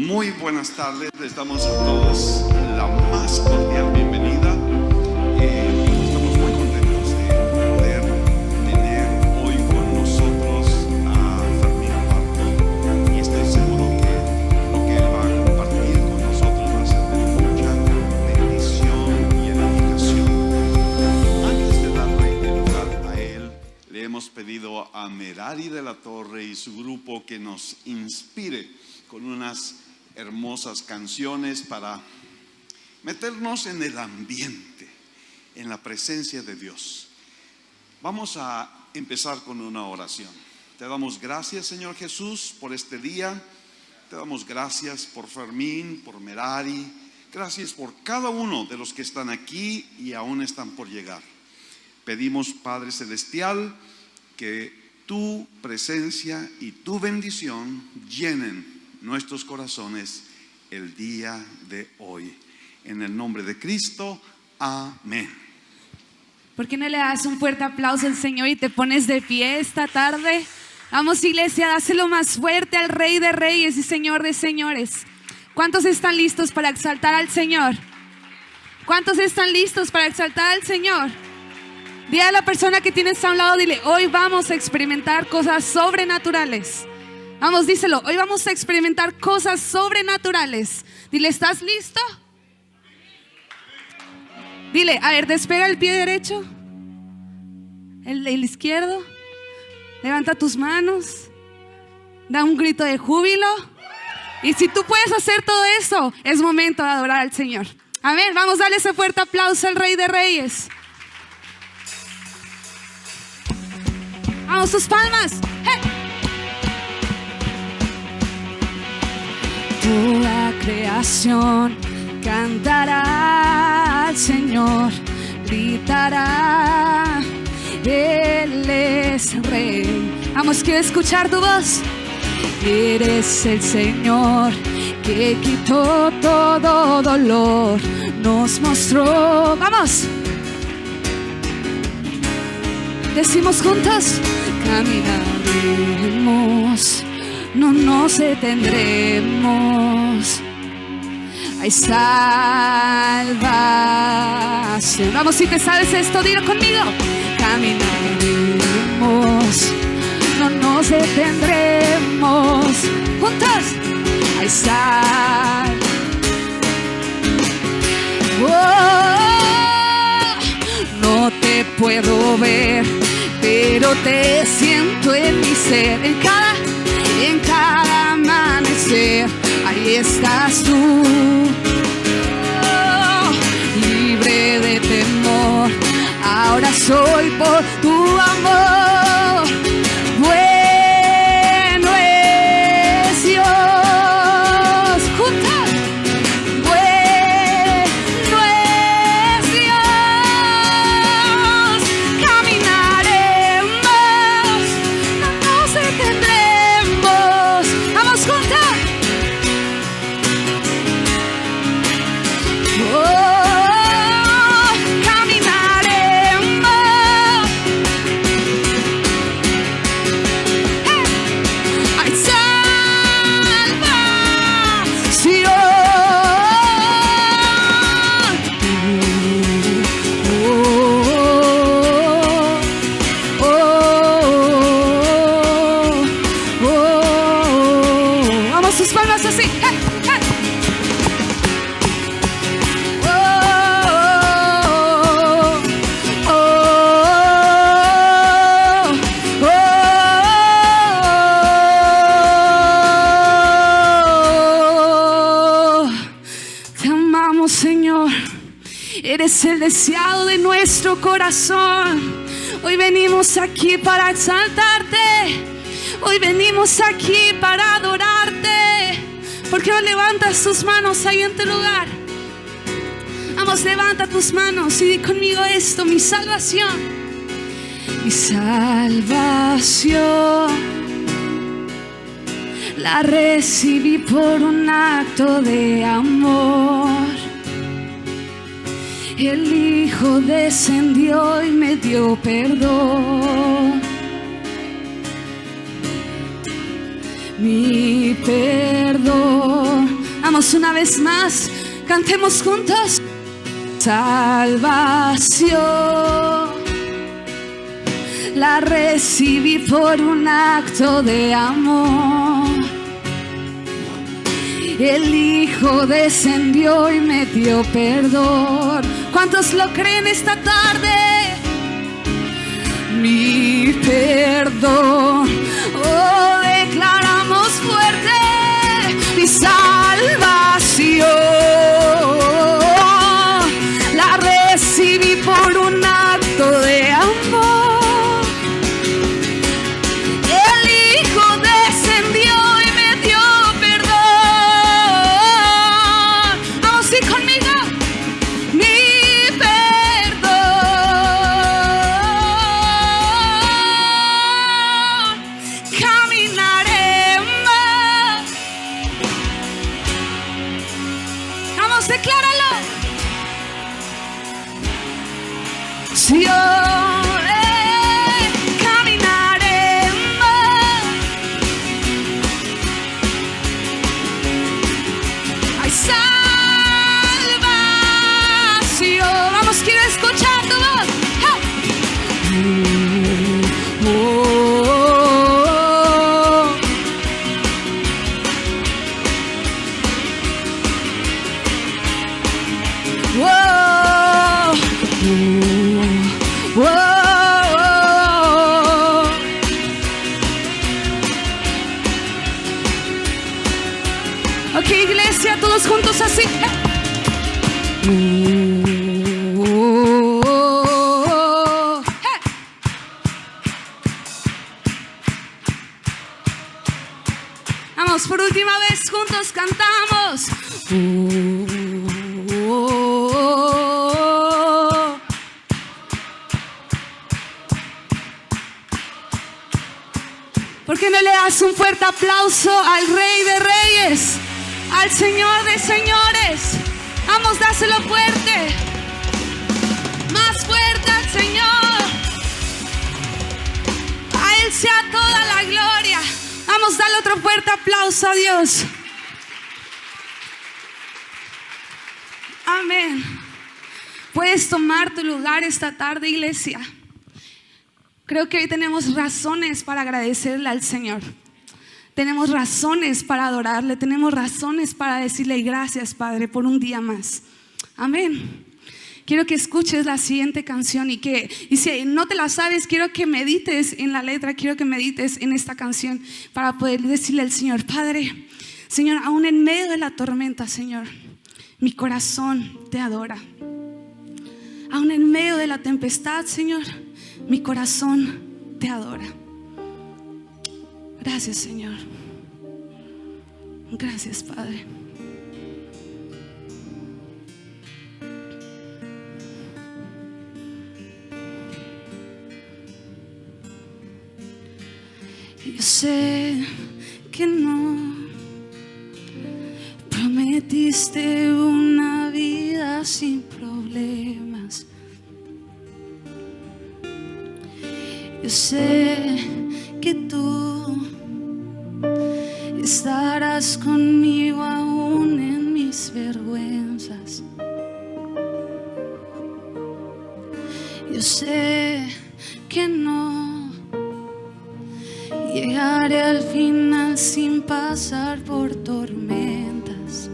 Muy buenas tardes, les damos a todos la más cordial bienvenida. Estamos muy contentos de poder tener hoy con nosotros a Fermín Pardo, y estoy seguro que lo que él va a compartir con nosotros va a ser de mucha bendición y edificación. Antes de darle el lugar a él, le hemos pedido a Merari de la Torre y su grupo que nos inspire con unas hermosas canciones para meternos en el ambiente, en la presencia de Dios. Vamos a empezar con una oración. Te damos gracias, Señor Jesús, por este día. Te damos gracias por Fermín, por Merari. Gracias por cada uno de los que están aquí y aún están por llegar. Pedimos, Padre Celestial, que tu presencia y tu bendición llenen nuestros corazones el día de hoy. En el nombre de Cristo, amén. ¿Por qué no le das un fuerte aplauso al Señor y te pones de pie esta tarde? Vamos, iglesia, dáselo más fuerte al Rey de Reyes y Señor de Señores. ¿Cuántos están listos para exaltar al Señor? ¿Cuántos están listos para exaltar al Señor? Dile a la persona que tienes a un lado, dile: hoy vamos a experimentar cosas sobrenaturales. Vamos, díselo: hoy vamos a experimentar cosas sobrenaturales. Dile: ¿estás listo? Dile: a ver, despega el pie derecho, el izquierdo, levanta tus manos, da un grito de júbilo. Y si tú puedes hacer todo eso, es momento de adorar al Señor. Amén. Vamos a darle ese fuerte aplauso al Rey de Reyes. Vamos, sus palmas. ¡Hey! Toda creación cantará al Señor, gritará: Él es Rey. Vamos, quiero escuchar tu voz. Eres el Señor que quitó todo dolor, nos mostró. Vamos, decimos juntos: caminaremos, no nos detendremos. Hay salvación. Vamos, si te sabes esto, dilo conmigo: caminaremos, no nos detendremos. Juntos: hay salvación. No te puedo ver, pero te siento en mi ser. En cada amanecer, ahí estás tú, libre de temor. Ahora soy por tu amor. Bueno es Dios. Juntos: bueno es Dios. Caminaremos, no nos detendremos. Vamos juntos. Caminaremos. Hay salvación. Vamos, sus palmas así. Te amamos, Señor. Eres el deseado de nuestro corazón. Hoy venimos aquí para exaltarte. Hoy venimos aquí para adorarte. ¿Por qué no levantas tus manos ahí en tu lugar? Vamos, levanta tus manos y di conmigo esto: mi salvación. Mi salvación la recibí por un acto de amor. El Hijo descendió y me dio perdón. Mi perdón Vamos una vez más, cantemos juntos. Salvación la recibí por un acto de amor. El Hijo descendió y me dio perdón. ¿Cuántos lo creen esta tarde? Mi perdón. Oh, declaramos fuerte mi salvación. La recibí por un acto de amor. El Hijo descendió y me dio perdón. Vamos, sí, conmigo. Mi perdón. Caminaremos. Vamos, decláralo. Si caminaremos. Hay salvación. Vamos, quiero escuchar tu voz. ¡Hey! Oh, oh, oh. Whoa, whoa. Ok, iglesia, todos juntos así. Hey. Vamos, por última vez juntos cantamos. ¿Por qué no le das un fuerte aplauso al Rey de Reyes, al Señor de Señores? Vamos, dáselo fuerte. Más fuerte al Señor. A Él sea toda la gloria. Vamos, dale otro fuerte aplauso a Dios. Amén. Puedes tomar tu lugar esta tarde, iglesia. Creo que hoy tenemos razones para agradecerle al Señor. Tenemos razones para adorarle. Tenemos razones para decirle gracias, Padre, por un día más. Amén. Quiero que escuches la siguiente canción y si no te la sabes, quiero que medites en la letra. Quiero que medites en esta canción para poder decirle al Señor: Padre, Señor, aún en medio de la tormenta, Señor, mi corazón te adora. Aún en medio de la tempestad, Señor, mi corazón te adora. Gracias, Señor. Gracias, Padre. Yo sé que no prometiste una vida sin problemas. Yo sé que tú estarás conmigo aún en mis vergüenzas. Yo sé que no llegaré al final sin pasar por tormentas.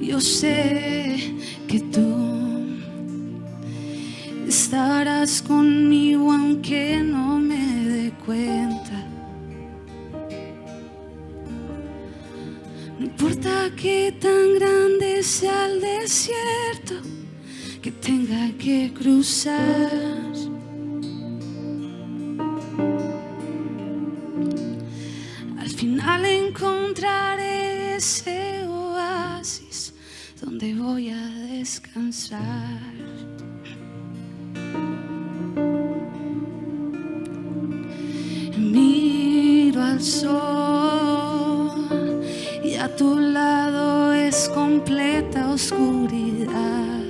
Yo sé que tú estarás conmigo aunque no me dé cuenta. No importa que tan grande sea el desierto que tenga que cruzar. Al final encontraré ese oasis donde voy a descansar. Miro al sol y a tu lado es completa oscuridad.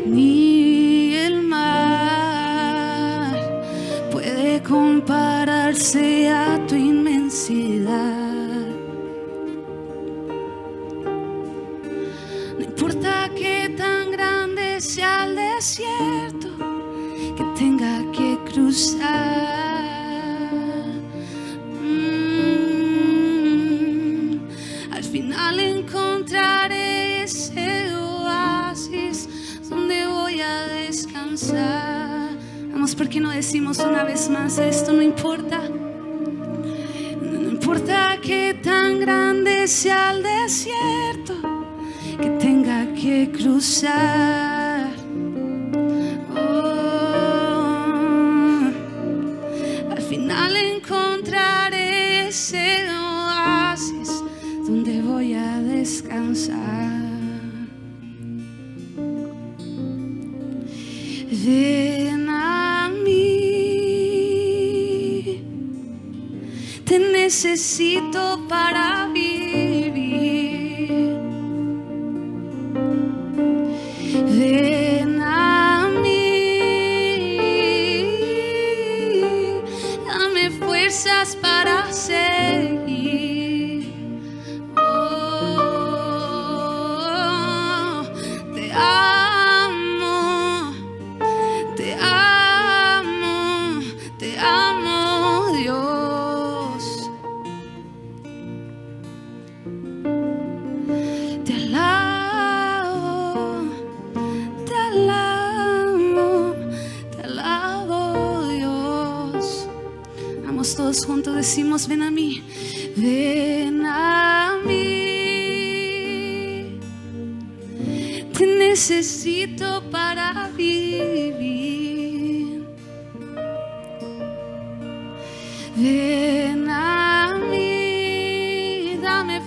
Ni el mar puede comparar cuál sea tu inmensidad. No importa qué tan grande sea el desierto que tenga que cruzar. Al final encontraré ese oasis donde voy a descansar. Vamos, ¿por qué no decimos una vez más esto? No importa. No importa qué tan grande sea el desierto que tenga que cruzar. Al final encontraré ese oasis donde voy a descansar. Ven a mí, te necesito para vivir. Ven a mí, dame fuerzas para seguir. Oh, te amo, te amo, te amo, Dios. Te alabo, te alabo, te alabo, Dios. Vamos todos juntos, decimos: ven a mí, ven a mí. Te necesito para vivir. Ven a mí, dame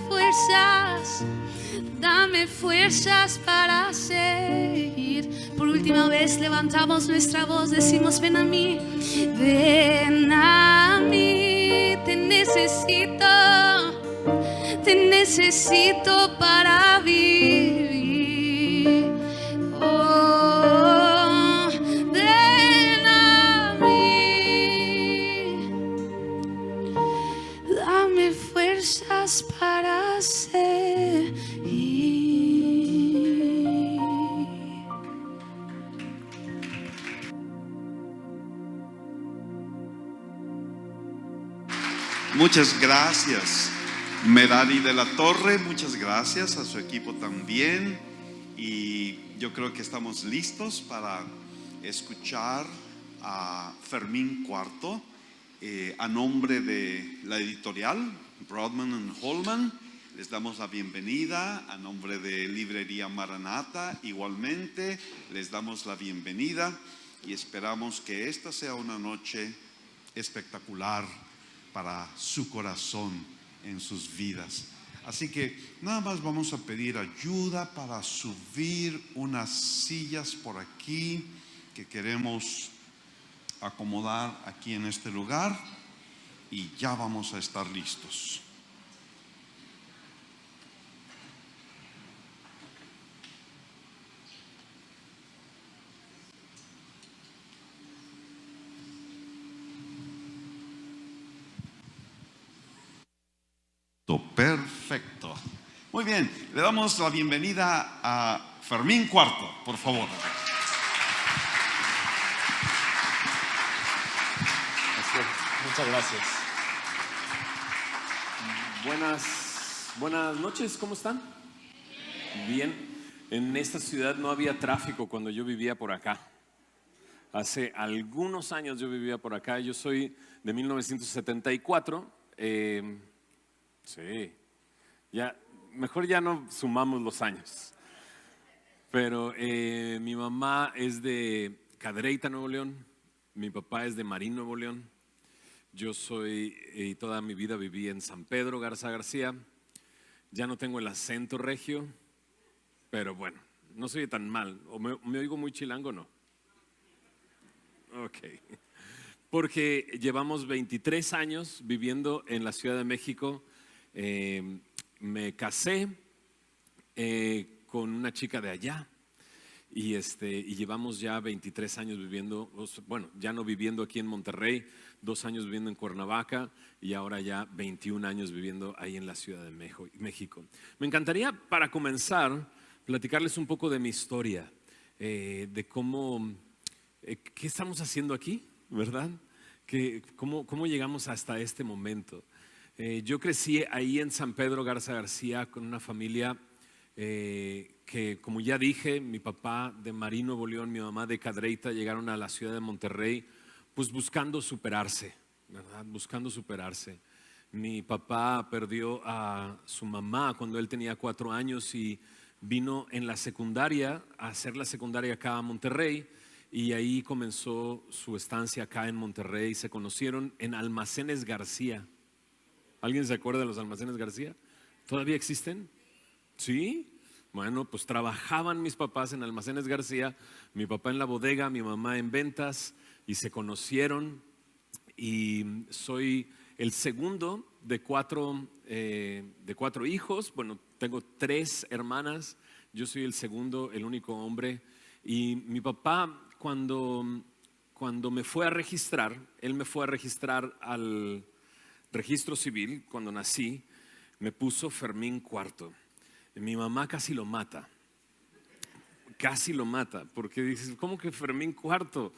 fuerzas para seguir. Por última vez levantamos nuestra voz, decimos: ven a mí, te necesito para vivir. Oh, ven a mí, dame fuerzas para seguir. Muchas gracias, Merari de la Torre, muchas gracias a su equipo también. Y yo creo que estamos listos para escuchar a Fermín Cuarto, a nombre de la editorial Broadman & Holman. Les damos la bienvenida. A nombre de Librería Maranata, igualmente les damos la bienvenida y esperamos que esta sea una noche espectacular para su corazón, en sus vidas. Así que nada más vamos a pedir ayuda para subir unas sillas por aquí que queremos acomodar aquí en este lugar, y ya vamos a estar listos. Perfecto. Muy bien, le damos la bienvenida a Fermín Cuarto, por favor. Muchas gracias. Buenas noches, ¿cómo están? Bien. En esta ciudad no había tráfico cuando yo vivía por acá. Hace algunos años yo vivía por acá. Yo soy de 1974. Sí, mejor ya no sumamos los años. Pero mi mamá es de Cadereyta, Nuevo León. Mi papá es de Marín, Nuevo León. Yo toda mi vida viví en San Pedro Garza García. Ya no tengo el acento regio, pero bueno, no soy tan mal. ¿O me oigo muy chilango o no? Ok. Porque llevamos 23 años viviendo en la Ciudad de México. Me casé con una chica de allá y llevamos ya 23 años viviendo, bueno, ya no viviendo aquí en Monterrey, 2 años viviendo en Cuernavaca y ahora ya 21 años viviendo ahí en la Ciudad de México. Me encantaría, para comenzar, platicarles un poco de mi historia, de cómo, qué estamos haciendo aquí, ¿verdad? Cómo llegamos hasta este momento. Yo crecí ahí en San Pedro Garza García con una familia que, como ya dije, mi papá de Marín, Nuevo León, mi mamá de Cadereyta llegaron a la ciudad de Monterrey pues buscando superarse, ¿verdad? Buscando superarse. Mi papá perdió a su mamá cuando él tenía 4 años y vino en la secundaria a hacer la secundaria acá a Monterrey y ahí comenzó su estancia acá en Monterrey. Se conocieron en Almacenes García. ¿Alguien se acuerda de los Almacenes García? ¿Todavía existen? ¿Sí? Bueno, pues trabajaban mis papás en Almacenes García, mi papá en la bodega, mi mamá en ventas, y se conocieron. Y soy el segundo de cuatro hijos. Bueno, tengo 3 hermanas, yo soy el segundo, el único hombre. Y mi papá, cuando me fue a registrar, él me fue a registrar al registro civil cuando nací, me puso Fermín IV. Mi mamá casi lo mata, porque dices, ¿cómo que Fermín IV?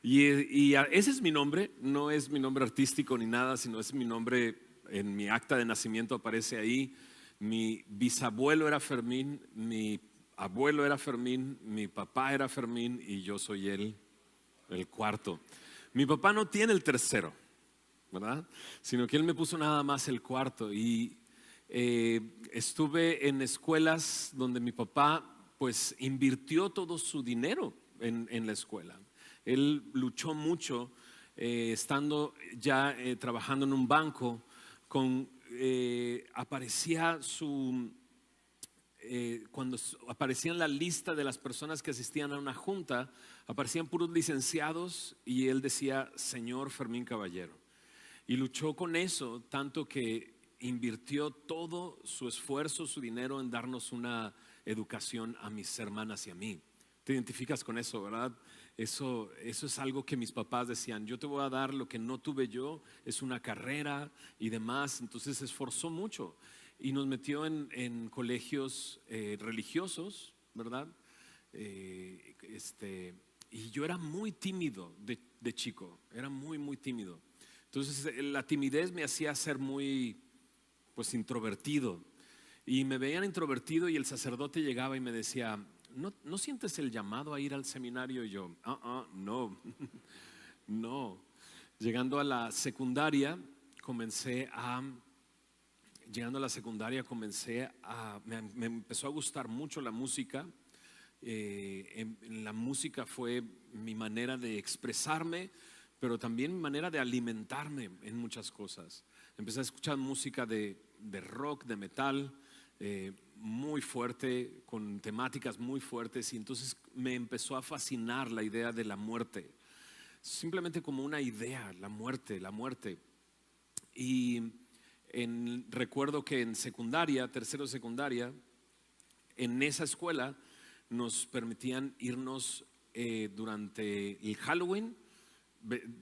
Y ese es mi nombre, no es mi nombre artístico ni nada, sino es mi nombre, en mi acta de nacimiento aparece ahí. Mi bisabuelo era Fermín, mi abuelo era Fermín, mi papá era Fermín y yo soy el cuarto. Mi papá no tiene el tercero, ¿verdad? Sino que él me puso nada más el cuarto. Y estuve en escuelas donde mi papá pues invirtió todo su dinero en la escuela. Él luchó mucho estando ya trabajando en un banco. Cuando aparecía en la lista de las personas que asistían a una junta, aparecían puros licenciados y él decía señor Fermín Caballero. Y luchó con eso tanto que invirtió todo su esfuerzo, su dinero en darnos una educación a mis hermanas y a mí. ¿Te identificas con eso, verdad? Eso es algo que mis papás decían, yo te voy a dar lo que no tuve yo, es una carrera y demás. Entonces se esforzó mucho y nos metió en colegios religiosos, ¿verdad? Y yo era muy tímido de chico, era muy tímido. Entonces la timidez me hacía ser muy pues introvertido y me veían introvertido y el sacerdote llegaba y me decía, ¿no sientes el llamado a ir al seminario? Y yo, no, no. Llegando a la secundaria me empezó a gustar mucho la música. La música fue mi manera de expresarme, pero también mi manera de alimentarme en muchas cosas. Empecé a escuchar música de rock, de metal, muy fuerte, con temáticas muy fuertes, y entonces me empezó a fascinar la idea de la muerte, simplemente como una idea, la muerte. Y recuerdo que en secundaria, tercero de secundaria, en esa escuela nos permitían irnos durante el Halloween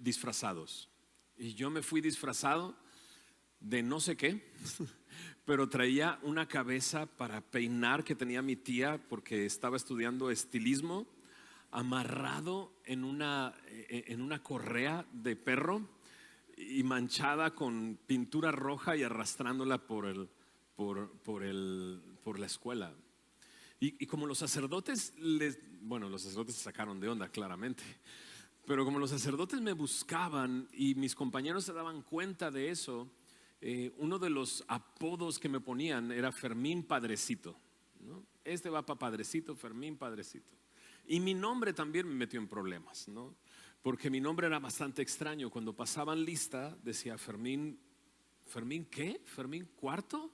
disfrazados. Y yo me fui disfrazado de no sé qué, pero traía una cabeza para peinar que tenía mi tía porque estaba estudiando estilismo, amarrado en una correa de perro y manchada con pintura roja y arrastrándola por la escuela. Y como los sacerdotes, los sacerdotes se sacaron de onda claramente, pero como los sacerdotes me buscaban y mis compañeros se daban cuenta de eso, uno de los apodos que me ponían era Fermín Padrecito, ¿no? Este va para Padrecito, Fermín Padrecito. Y mi nombre también me metió en problemas, ¿no? Porque mi nombre era bastante extraño. Cuando pasaban lista decía Fermín ¿qué? ¿Fermín IV?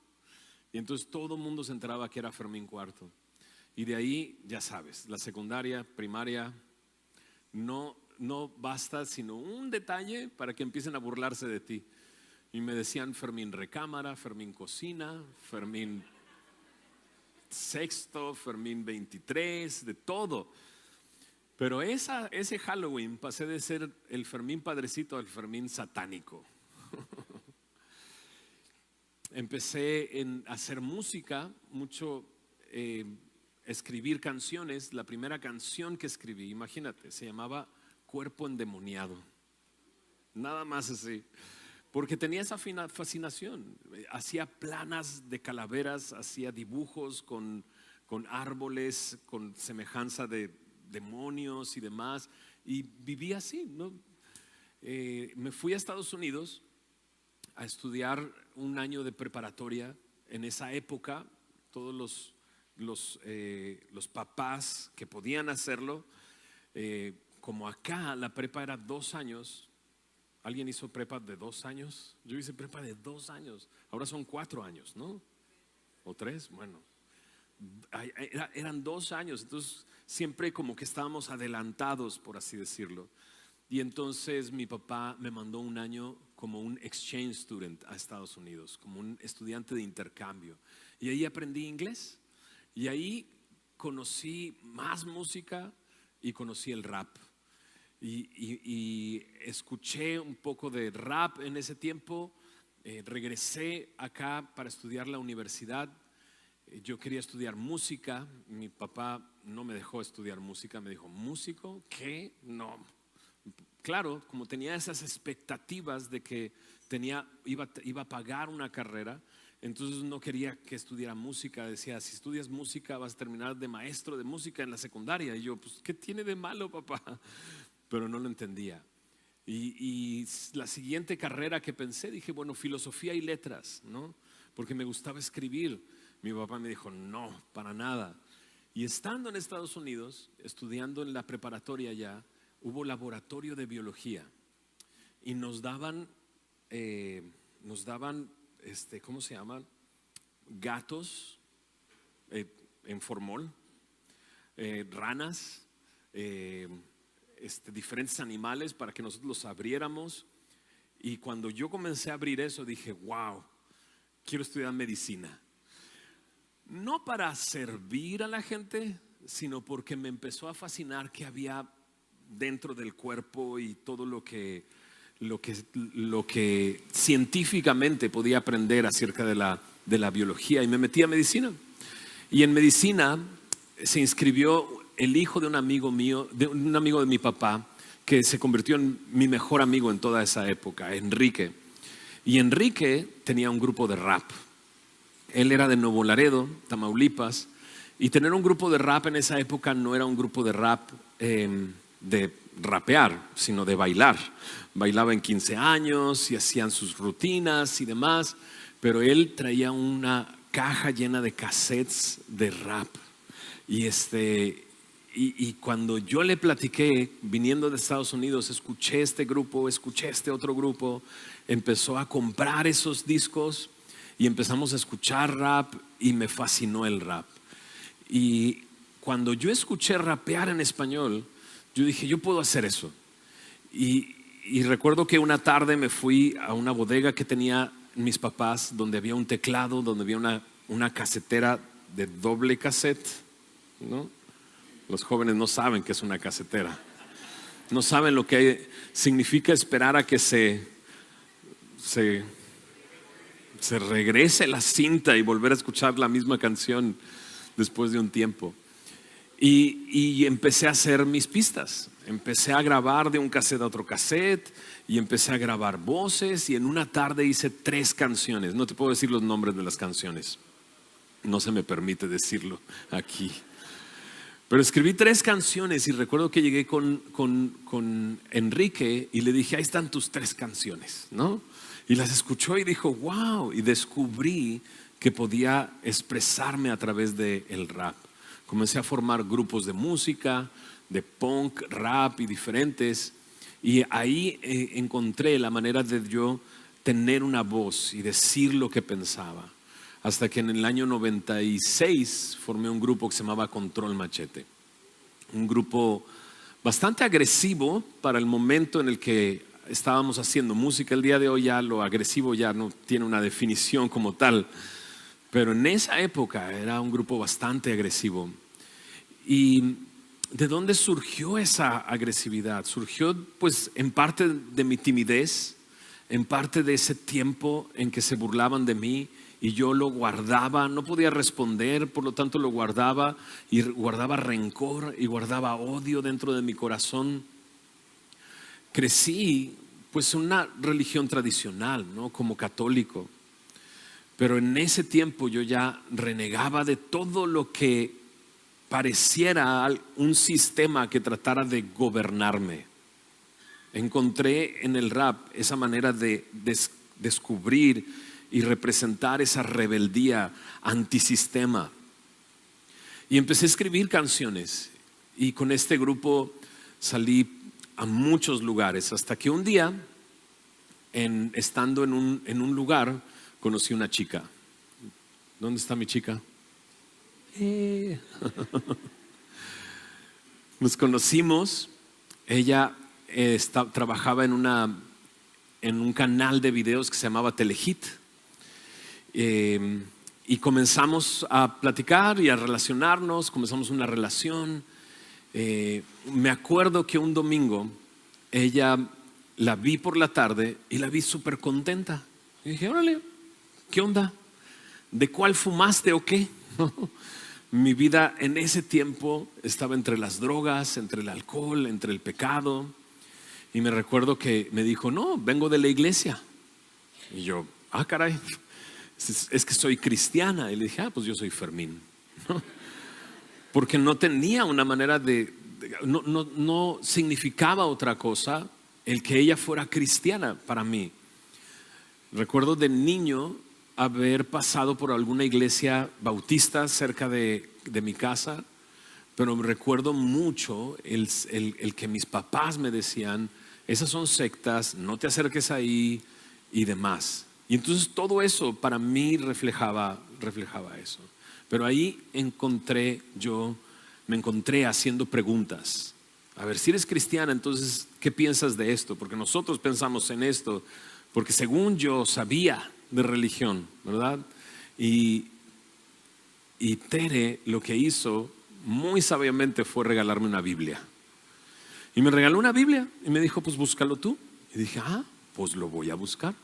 Y entonces todo el mundo se enteraba que era Fermín IV. Y de ahí, ya sabes, la secundaria, primaria, no basta sino un detalle para que empiecen a burlarse de ti. Y me decían Fermín Recámara, Fermín Cocina, Fermín sexto, Fermín 23, de todo. Pero ese Halloween pasé de ser el Fermín padrecito al Fermín satánico. Empecé a hacer música, mucho escribir canciones. La primera canción que escribí, imagínate, se llamaba Cuerpo Endemoniado. Nada más así. Porque tenía esa fascinación. Hacía planas de calaveras, hacía dibujos con árboles, con semejanza de demonios y demás. Y vivía así, ¿no? Me fui a Estados Unidos a estudiar un año de preparatoria. En esa época, todos los papás que podían hacerlo, como acá la prepa era 2 años. ¿Alguien hizo prepa de 2 años? Yo hice prepa de 2 años. Ahora son 4 años, ¿no? ¿O 3? Bueno, eran 2 años. Entonces siempre como que estábamos adelantados, por así decirlo. Y entonces mi papá me mandó un año como un exchange student a Estados Unidos, como un estudiante de intercambio. Y ahí aprendí inglés. Y ahí conocí más música y conocí el rap. Y escuché un poco de rap en ese tiempo. Regresé acá para estudiar la universidad. Yo quería estudiar música. Mi papá no me dejó estudiar música. Me dijo, ¿músico? ¿Qué? No. Claro, como tenía esas expectativas de que iba a pagar una carrera, entonces no quería que estudiara música. Decía, si estudias música vas a terminar de maestro de música en la secundaria. Y yo, pues, ¿qué tiene de malo, papá? Pero no lo entendía. Y la siguiente carrera que pensé, dije, bueno, filosofía y letras, ¿no? Porque me gustaba escribir. Mi papá me dijo, no, para nada. Y estando en Estados Unidos, estudiando en la preparatoria ya, hubo laboratorio de biología. Y nos daban, ¿cómo se llaman? Gatos en formol, ranas, diferentes animales para que nosotros los abriéramos. Y cuando yo comencé a abrir eso dije, wow, quiero estudiar medicina. No para servir a la gente, sino porque me empezó a fascinar que había dentro del cuerpo y todo lo que científicamente podía aprender acerca de la biología. Y me metí a medicina. Y en medicina se inscribió el hijo de un amigo mío, de un amigo de mi papá, que se convirtió en mi mejor amigo en toda esa época, Enrique. Y Enrique tenía un grupo de rap. Él era de Nuevo Laredo, Tamaulipas. Y tener un grupo de rap en esa época no era un grupo de rap de rapear, sino de bailar. Bailaba en 15 años y hacían sus rutinas y demás. Pero él traía una caja llena de cassettes de rap. Y cuando yo le platiqué, viniendo de Estados Unidos, escuché este grupo, escuché este otro grupo, empezó a comprar esos discos y empezamos a escuchar rap y me fascinó el rap. Y cuando yo escuché rapear en español, yo dije, yo puedo hacer eso. Y recuerdo que una tarde me fui a una bodega que tenía mis papás, donde había un teclado, donde había una casetera de doble cassette, ¿no? Los jóvenes no saben qué es una casetera. No saben lo que significa esperar a que se regrese la cinta y volver a escuchar la misma canción después de un tiempo. Y empecé a hacer mis pistas. Empecé a grabar de un cassette a otro cassette y empecé a grabar voces, y en una tarde hice 3 canciones. No te puedo decir los nombres de las canciones, no se me permite decirlo aquí. Pero escribí 3 canciones y recuerdo que llegué con Enrique y le dije, ahí están tus 3 canciones, ¿no? Y las escuchó y dijo, wow, y descubrí que podía expresarme a través del rap. Comencé a formar grupos de música, de punk, rap y diferentes, y ahí encontré la manera de yo tener una voz y decir lo que pensaba. Hasta que en el año 96 formé un grupo que se llamaba Control Machete. Un grupo bastante agresivo para el momento en el que estábamos haciendo música. El día de hoy ya lo agresivo ya no tiene una definición como tal. Pero en esa época era un grupo bastante agresivo. ¿Y de dónde surgió esa agresividad? Surgió pues en parte de mi timidez, en parte de ese tiempo en que se burlaban de mí y yo lo guardaba, no podía responder, por lo tanto lo guardaba y guardaba rencor y guardaba odio dentro de mi corazón. Crecí pues en una religión tradicional, ¿no? Como católico, pero en ese tiempo yo ya renegaba de todo lo que pareciera un sistema que tratara de gobernarme. Encontré en el rap esa manera de descubrir y representar esa rebeldía antisistema. Y empecé a escribir canciones y con este grupo salí a muchos lugares hasta que un día, estando en un lugar, conocí una chica. ¿Dónde está mi chica? Nos conocimos. Ella trabajaba en un canal de videos que se llamaba Telehit, y comenzamos a platicar y a relacionarnos. Comenzamos una relación. Me acuerdo que un domingo ella la vi por la tarde y la vi súper contenta. Y dije, órale, ¿qué onda? ¿De cuál fumaste o qué? Mi vida en ese tiempo estaba entre las drogas, entre el alcohol, entre el pecado. Y me recuerdo que me dijo, no, vengo de la iglesia. Y yo, caray, es que soy cristiana. Y le dije, pues yo soy Fermín. Porque no tenía una manera no significaba otra cosa el que ella fuera cristiana para mí. Recuerdo de niño haber pasado por alguna iglesia bautista cerca de mi casa, pero me recuerdo mucho el que mis papás me decían, esas son sectas, no te acerques ahí y demás. Y entonces todo eso para mí reflejaba eso. Pero ahí me encontré haciendo preguntas. A ver, si eres cristiana, entonces, ¿qué piensas de esto? Porque nosotros pensamos en esto, porque según yo sabía de religión, ¿verdad? Y Tere lo que hizo muy sabiamente fue regalarme una Biblia. Y me regaló una Biblia y me dijo, pues búscalo tú. Y dije, pues lo voy a buscar.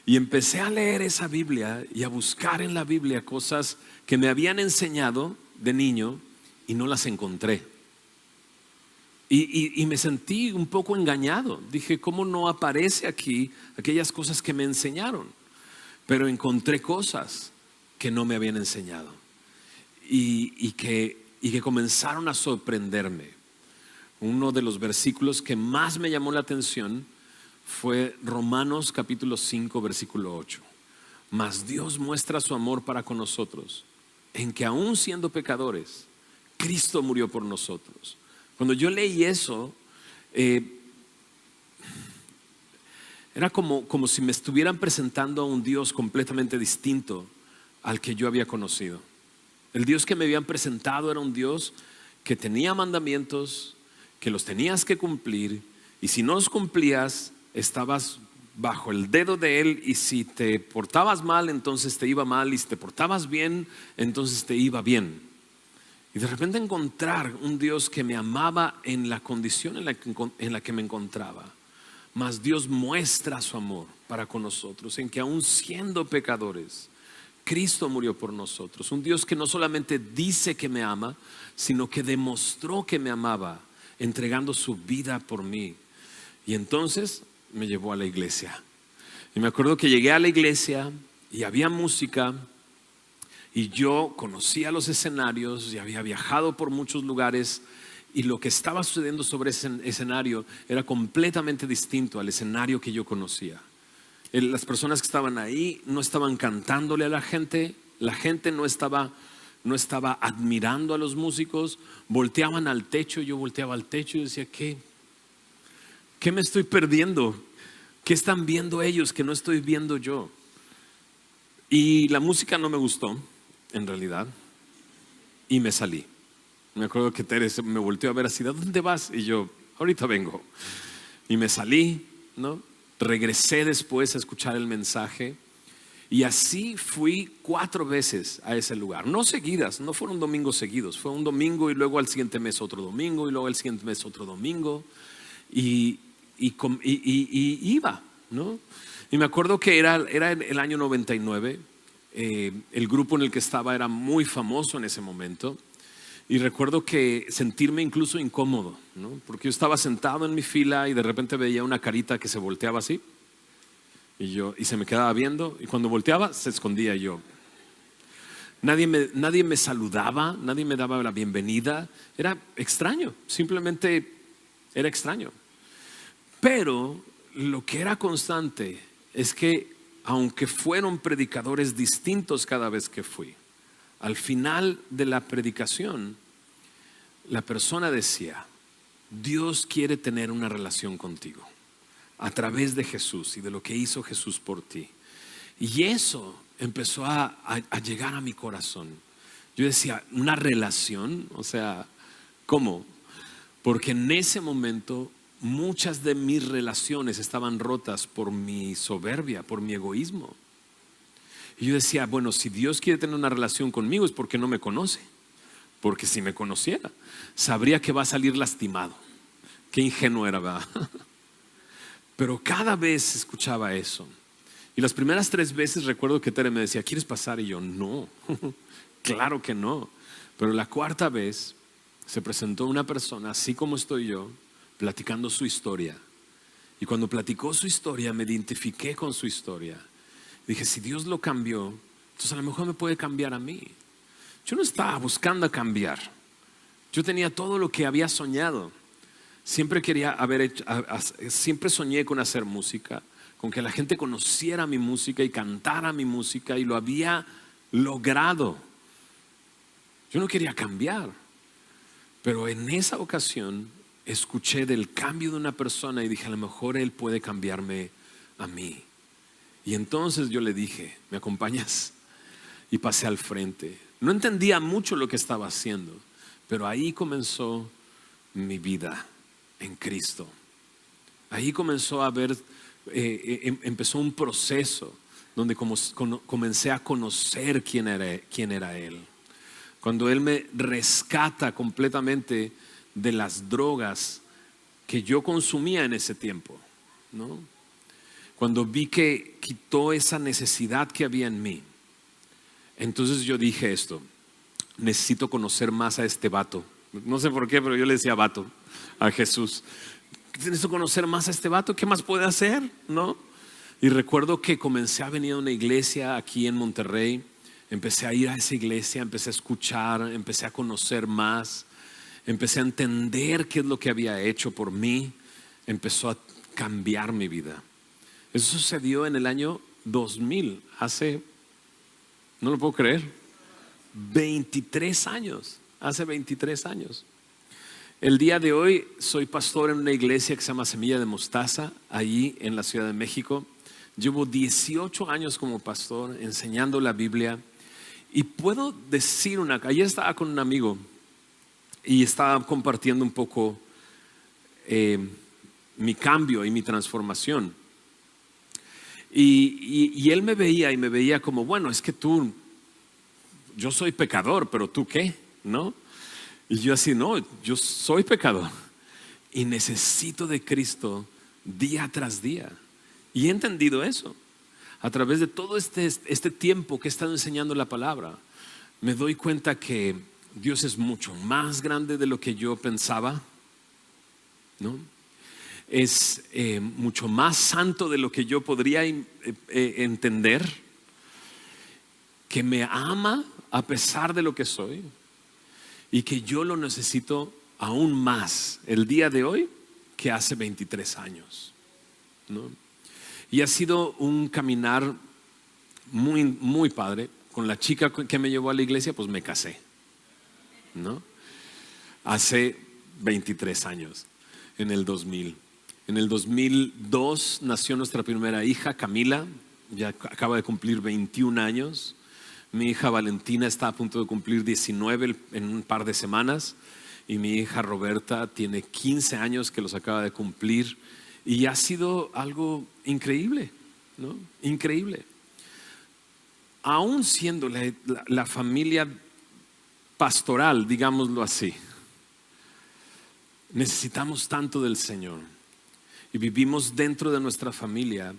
Y empecé a leer esa Biblia y a buscar en la Biblia cosas que me habían enseñado de niño y no las encontré. Y me sentí un poco engañado. Dije, ¿cómo no aparece aquí aquellas cosas que me enseñaron? Pero encontré cosas que no me habían enseñado y que comenzaron a sorprenderme. Uno de los versículos que más me llamó la atención fue Romanos capítulo 5 versículo 8. Mas Dios muestra su amor para con nosotros, en que aún siendo pecadores, Cristo murió por nosotros. Cuando yo leí eso, era como si me estuvieran presentando a un Dios completamente distinto al que yo había conocido. El Dios que me habían presentado era un Dios que tenía mandamientos, que los tenías que cumplir, y si no los cumplías, estabas bajo el dedo de Él, y si te portabas mal, entonces te iba mal, y si te portabas bien, entonces te iba bien. Y de repente encontrar un Dios que me amaba en la condición en la que me encontraba. Mas Dios muestra su amor para con nosotros, en que aún siendo pecadores, Cristo murió por nosotros. Un Dios que no solamente dice que me ama, sino que demostró que me amaba, entregando su vida por mí. Y entonces me llevó a la iglesia. Y me acuerdo que llegué a la iglesia y había música. Y yo conocía los escenarios y había viajado por muchos lugares, y lo que estaba sucediendo sobre ese escenario era completamente distinto al escenario que yo conocía. Las personas que estaban ahí no estaban cantándole a la gente no estaba admirando a los músicos, volteaban al techo, yo volteaba al techo y decía, ¿qué me estoy perdiendo? ¿Qué están viendo ellos que no estoy viendo yo? Y la música no me gustó, en realidad, y me salí. Me acuerdo que Teresa me volteó a ver así, ¿a dónde vas? Y yo, ahorita vengo. Y me salí, ¿no? Regresé después a escuchar el mensaje Y así fui 4 veces a ese lugar, no seguidas, no fueron domingos seguidos, fue un domingo y luego al siguiente mes otro domingo y luego al siguiente mes otro domingo y iba, ¿no? Y me acuerdo que era el año 99, el grupo en el que estaba era muy famoso en ese momento y recuerdo que sentirme incluso incómodo, ¿no? Porque yo estaba sentado en mi fila y de repente veía una carita que se volteaba así. Y se me quedaba viendo y cuando volteaba se escondía yo. Nadie me saludaba, nadie me daba la bienvenida. Era extraño, simplemente era extraño. Pero lo que era constante es que aunque fueron predicadores distintos cada vez que fui, al final de la predicación la persona decía: Dios quiere tener una relación contigo a través de Jesús y de lo que hizo Jesús por ti. Y eso empezó a llegar a mi corazón. Yo decía, ¿una relación? O sea, ¿cómo? Porque en ese momento muchas de mis relaciones estaban rotas por mi soberbia, por mi egoísmo. Y yo decía, bueno, si Dios quiere tener una relación conmigo es porque no me conoce. Porque si me conociera, sabría que va a salir lastimado. Qué ingenuo era, ¿verdad? Pero cada vez escuchaba eso. Y las primeras 3 veces recuerdo que Tere me decía, ¿quieres pasar? Y yo, no, claro que no. Pero la 4ª vez se presentó una persona, así como estoy yo, platicando su historia. Y cuando platicó su historia, me identifiqué con su historia. Dije, si Dios lo cambió, entonces a lo mejor me puede cambiar a mí. Yo no estaba buscando cambiar. Yo tenía todo lo que había soñado. Siempre siempre soñé con hacer música, con que la gente conociera mi música y cantara mi música, y lo había logrado. Yo no quería cambiar, pero en esa ocasión escuché del cambio de una persona y dije, a lo mejor él puede cambiarme a mí. Y entonces yo le dije, ¿me acompañas? Y pasé al frente. No entendía mucho lo que estaba haciendo, pero ahí comenzó mi vida en Cristo. Ahí comenzó a ver, empezó un proceso donde comencé a conocer quién era Él. Cuando Él me rescata completamente de las drogas que yo consumía en ese tiempo, ¿no? Cuando vi que quitó esa necesidad que había en mí, entonces yo dije esto: necesito conocer más a este vato. No sé por qué, pero yo le decía vato a Jesús. Necesito conocer más a este vato. ¿Qué más puede hacer? ¿No? Y recuerdo que comencé a venir a una iglesia aquí en Monterrey. Empecé a ir a esa iglesia, empecé a escuchar, empecé a conocer más, empecé a entender qué es lo que había hecho por mí. Empezó a cambiar mi vida. Eso sucedió en el año 2000, hace, no lo puedo creer, 23 años. Hace 23 años. El día de hoy soy pastor en una iglesia que se llama Semilla de Mostaza, allí en la Ciudad de México. Llevo 18 años como pastor enseñando la Biblia. Y puedo decir ayer estaba con un amigo y estaba compartiendo un poco mi cambio y mi transformación. Y él me veía como, bueno, es que yo soy pecador, pero ¿tú qué? ¿No? Y yo así, no, yo soy pecador y necesito de Cristo día tras día. Y he entendido eso. A través de todo este tiempo que he estado enseñando la palabra, me doy cuenta que Dios es mucho más grande de lo que yo pensaba, ¿no? Es mucho más santo de lo que yo podría entender, que me ama a pesar de lo que soy y que yo lo necesito aún más el día de hoy que hace 23 años, ¿no? Y ha sido un caminar muy, muy padre. Con la chica que me llevó a la iglesia, pues me casé, ¿no? Hace 23 años, en el 2000. En el 2002 nació nuestra primera hija, Camila, ya acaba de cumplir 21 años. Mi hija Valentina está a punto de cumplir 19 en un par de semanas. Y mi hija Roberta tiene 15 años que los acaba de cumplir. Y ha sido algo increíble, ¿no? Increíble. aún siendo la familia pastoral, digámoslo así, necesitamos tanto del Señor y vivimos dentro de nuestra familia,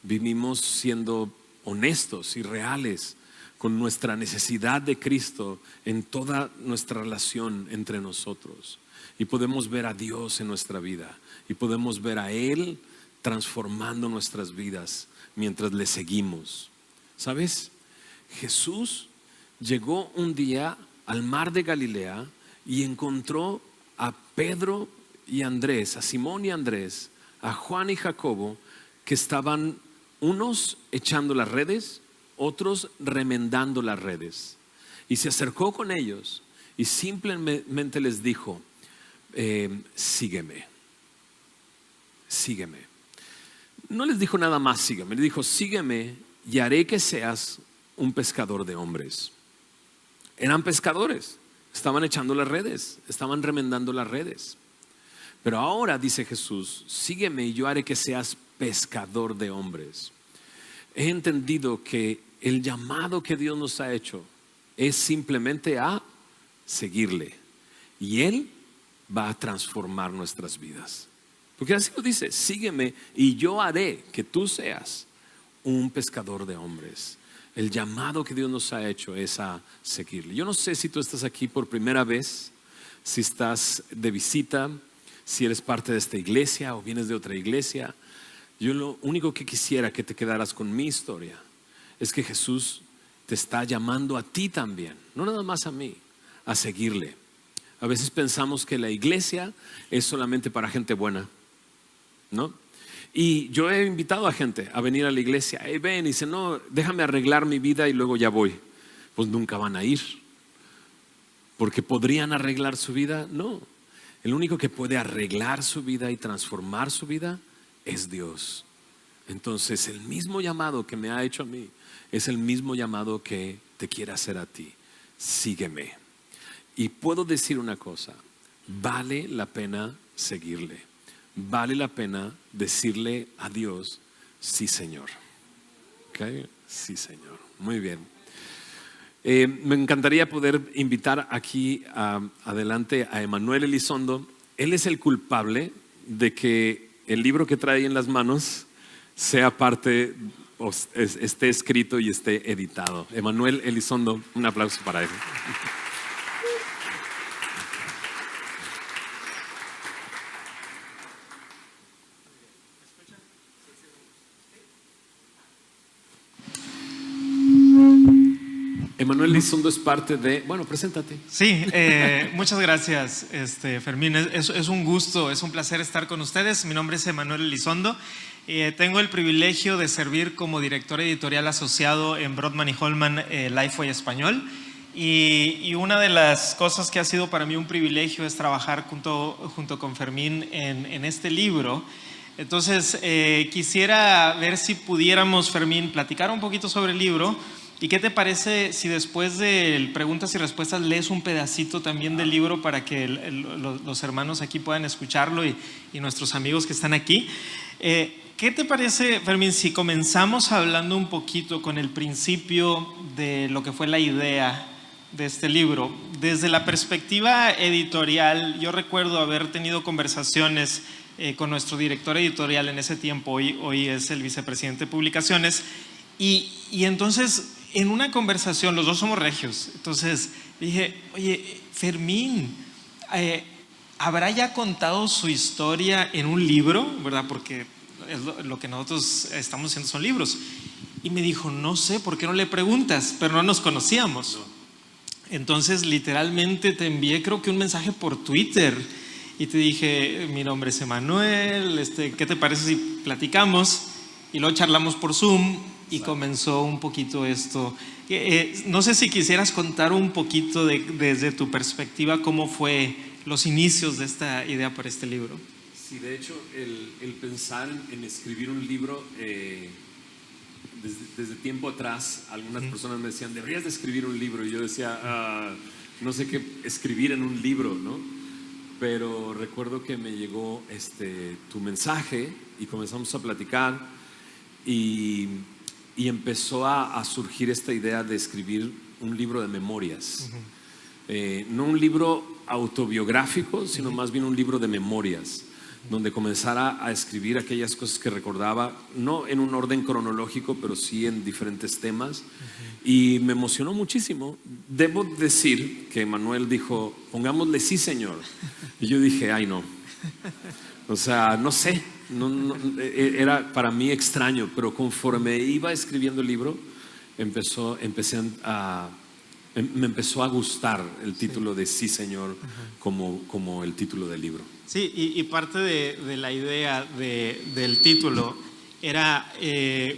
vivimos siendo honestos y reales con nuestra necesidad de Cristo en toda nuestra relación entre nosotros, y podemos ver a Dios en nuestra vida y podemos ver a Él transformando nuestras vidas mientras le seguimos. ¿Sabes? Jesús llegó un día al mar de Galilea y encontró a Pedro y Andrés, a Simón y Andrés, a Juan y Jacobo, que estaban unos echando las redes, otros remendando las redes. Y se acercó con ellos y simplemente les dijo: sígueme, sígueme. No les dijo nada más sígueme, les dijo: sígueme y haré que seas un pescador de hombres. Eran pescadores, estaban echando las redes, estaban remendando las redes. Pero ahora dice Jesús: sígueme y yo haré que seas pescador de hombres. He entendido que el llamado que Dios nos ha hecho es simplemente a seguirle, y Él va a transformar nuestras vidas. Porque así lo dice: sígueme y yo haré que tú seas un pescador de hombres. El llamado que Dios nos ha hecho es a seguirle. Yo no sé si tú estás aquí por primera vez, si estás de visita, si eres parte de esta iglesia o vienes de otra iglesia. Yo lo único que quisiera que te quedaras con mi historia es que Jesús te está llamando a ti también, no nada más a mí, a seguirle. A veces pensamos que la iglesia es solamente para gente buena, ¿no? Y yo he invitado a gente a venir a la iglesia. Ven, y dice: no, déjame arreglar mi vida y luego ya voy. Pues nunca van a ir, porque podrían arreglar su vida. No, el único que puede arreglar su vida y transformar su vida es Dios. Entonces el mismo llamado que me ha hecho a mí es el mismo llamado que te quiere hacer a ti: sígueme. Y puedo decir una cosa: vale la pena seguirle. Vale la pena decirle a Dios: sí, Señor. ¿Okay? Sí, Señor. Muy bien. Me encantaría poder invitar aquí adelante a Emanuel Elizondo. Él es el culpable de que el libro que trae en las manos sea parte, esté escrito y esté editado. Emanuel Elizondo, un aplauso para él. Emanuel Elizondo es parte de... Bueno, preséntate. Sí, muchas gracias, Fermín. Es un gusto, es un placer estar con ustedes. Mi nombre es Emanuel Elizondo. Tengo el privilegio de servir como director editorial asociado en Brodmann y Holman, Lifeway Español. Y una de las cosas que ha sido para mí un privilegio es trabajar junto con Fermín en este libro. Entonces, quisiera ver si pudiéramos, Fermín, platicar un poquito sobre el libro. ¿Y qué te parece si después de preguntas y respuestas lees un pedacito también del libro para que los hermanos aquí puedan escucharlo y nuestros amigos que están aquí? ¿Qué te parece, Fermín, si comenzamos hablando un poquito con el principio de lo que fue la idea de este libro? Desde la perspectiva editorial, yo recuerdo haber tenido conversaciones con nuestro director editorial en ese tiempo, hoy es el vicepresidente de publicaciones, y entonces en una conversación, los dos somos regios, entonces dije: oye, Fermín, ¿habrá ya contado su historia en un libro? ¿Verdad? Porque es lo que nosotros estamos haciendo son libros. Y me dijo: no sé, ¿por qué no le preguntas? Pero no nos conocíamos. No. Entonces literalmente te envié, creo que un mensaje por Twitter y te dije: mi nombre es Emanuel, ¿qué te parece si platicamos? Y luego charlamos por Zoom y comenzó un poquito esto. No sé si quisieras contar un poquito desde tu perspectiva cómo fue los inicios de esta idea para este libro. Sí, de hecho, el pensar en escribir un libro, desde tiempo atrás, algunas personas me decían: deberías de escribir un libro. Y yo decía: no sé qué escribir en un libro, ¿no? Pero recuerdo que me llegó tu mensaje y comenzamos a platicar. Y y empezó a surgir esta idea de escribir un libro de memorias. No un libro autobiográfico, sino más bien un libro de memorias, donde comenzara a escribir aquellas cosas que recordaba, no en un orden cronológico, pero sí en diferentes temas. Y me emocionó muchísimo. Debo decir que Manuel dijo, pongámosle sí, señor. Y yo dije, ay, no. O sea, no sé, era para mí extraño, pero conforme iba escribiendo el libro, me empezó a gustar el título de Sí, Señor, como el título del libro. Sí, y parte de la idea del título era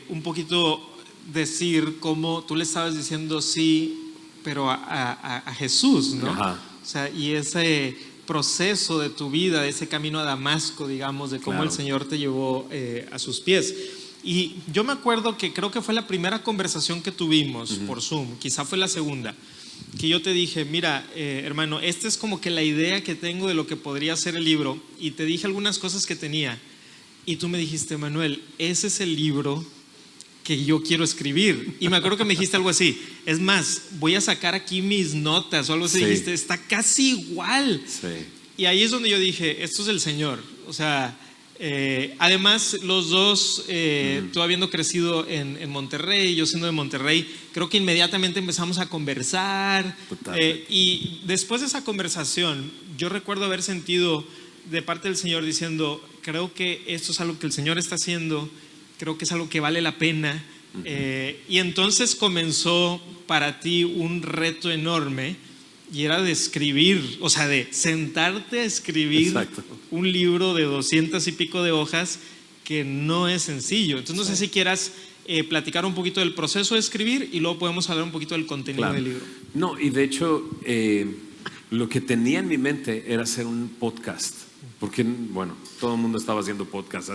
un poquito decir cómo tú le estabas diciendo sí, pero a Jesús, ¿no? Ajá. O sea, y ese proceso de tu vida, de ese camino a Damasco, digamos, de cómo Claro. el Señor te llevó a sus pies. Y yo me acuerdo que creo que fue la primera conversación que tuvimos por Zoom, quizá fue la segunda, que yo te dije, mira, hermano, esta es como que la idea que tengo de lo que podría ser el libro, y te dije algunas cosas que tenía, y tú me dijiste, Manuel, ese es el libro que yo quiero escribir. Y me acuerdo que me dijiste algo así, es más, voy a sacar aquí mis notas o algo así. Sí. Dijiste, está casi igual. Sí. Y ahí es donde yo dije, esto es el Señor. O sea, además los dos, tú habiendo crecido en Monterrey, yo siendo de Monterrey, creo que inmediatamente empezamos a conversar. Y después de esa conversación, yo recuerdo haber sentido de parte del Señor diciendo, creo que esto es algo que el Señor está haciendo, creo que es algo que vale la pena. Y entonces comenzó para ti un reto enorme, y era de escribir, o sea, de sentarte a escribir. Exacto. Un libro de 200 y pico de hojas que no es sencillo. Entonces no sé si quieras platicar un poquito del proceso de escribir y luego podemos hablar un poquito del contenido del libro. No, y de hecho lo que tenía en mi mente era hacer un podcast, porque bueno, todo el mundo estaba haciendo podcast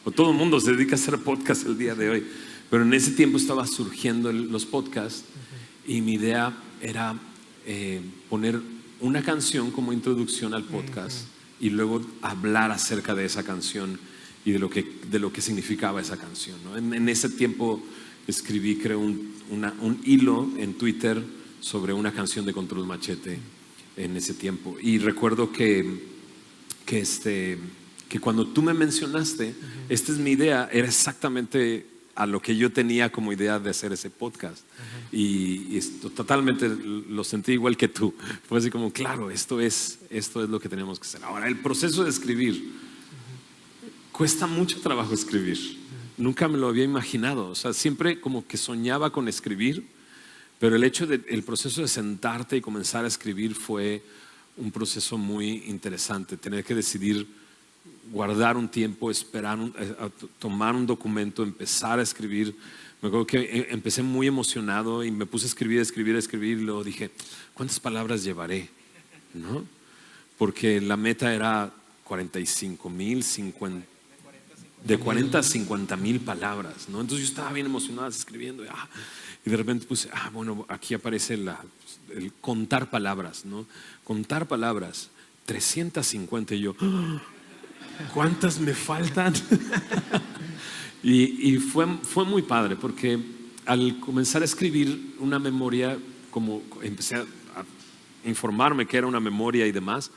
o todo el mundo se dedica a hacer podcast el día de hoy, pero en ese tiempo estaba surgiendo los podcasts y mi idea era poner una canción como introducción al podcast y luego hablar acerca de esa canción y de lo que significaba esa canción, ¿no? En ese tiempo escribí, creo, un hilo en Twitter sobre una canción de Control Machete en ese tiempo. Y recuerdo que cuando tú me mencionaste, esta es mi idea, era exactamente a lo que yo tenía como idea de hacer ese podcast. Y totalmente lo sentí igual que tú. Fue así como, claro, esto es lo que tenemos que hacer. Ahora, el proceso de escribir, cuesta mucho trabajo escribir. Nunca me lo había imaginado. O sea, siempre como que soñaba con escribir, pero el proceso de sentarte y comenzar a escribir fue un proceso muy interesante. Tener que decidir guardar un tiempo, esperar, tomar un documento, empezar a escribir. Me acuerdo que empecé muy emocionado y me puse a escribir y luego dije, ¿cuántas palabras llevaré? ¿No? Porque la meta era 45,000, 50, de 40 a 50,000 palabras, ¿no? Entonces yo estaba bien emocionado escribiendo y de repente puse, bueno, aquí aparece el contar palabras, ¿no? Contar palabras, 350 y yo, ¿cuántas me faltan? y fue muy padre porque al comenzar a escribir una memoria, como empecé a informarme que era una memoria y demás,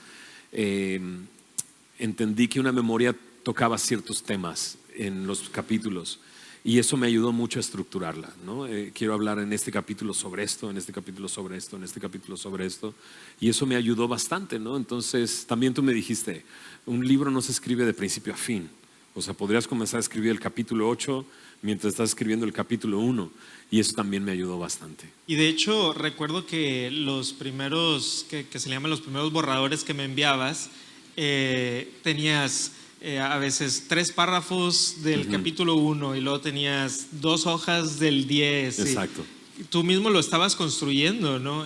entendí que una memoria tocaba ciertos temas en los capítulos y eso me ayudó mucho a estructurarla, ¿no? Quiero hablar en este capítulo sobre esto, en este capítulo sobre esto, en este capítulo sobre esto, y eso me ayudó bastante, ¿no? Entonces también tú me dijiste, un libro no se escribe de principio a fin. O sea, podrías comenzar a escribir el capítulo 8 mientras estás escribiendo el capítulo 1, y eso también me ayudó bastante. Y de hecho recuerdo que los primeros, que se llaman los primeros borradores que me enviabas, tenías a veces 3 párrafos del capítulo 1 y luego tenías 2 hojas del 10. Exacto. Y tú mismo lo estabas construyendo, ¿no?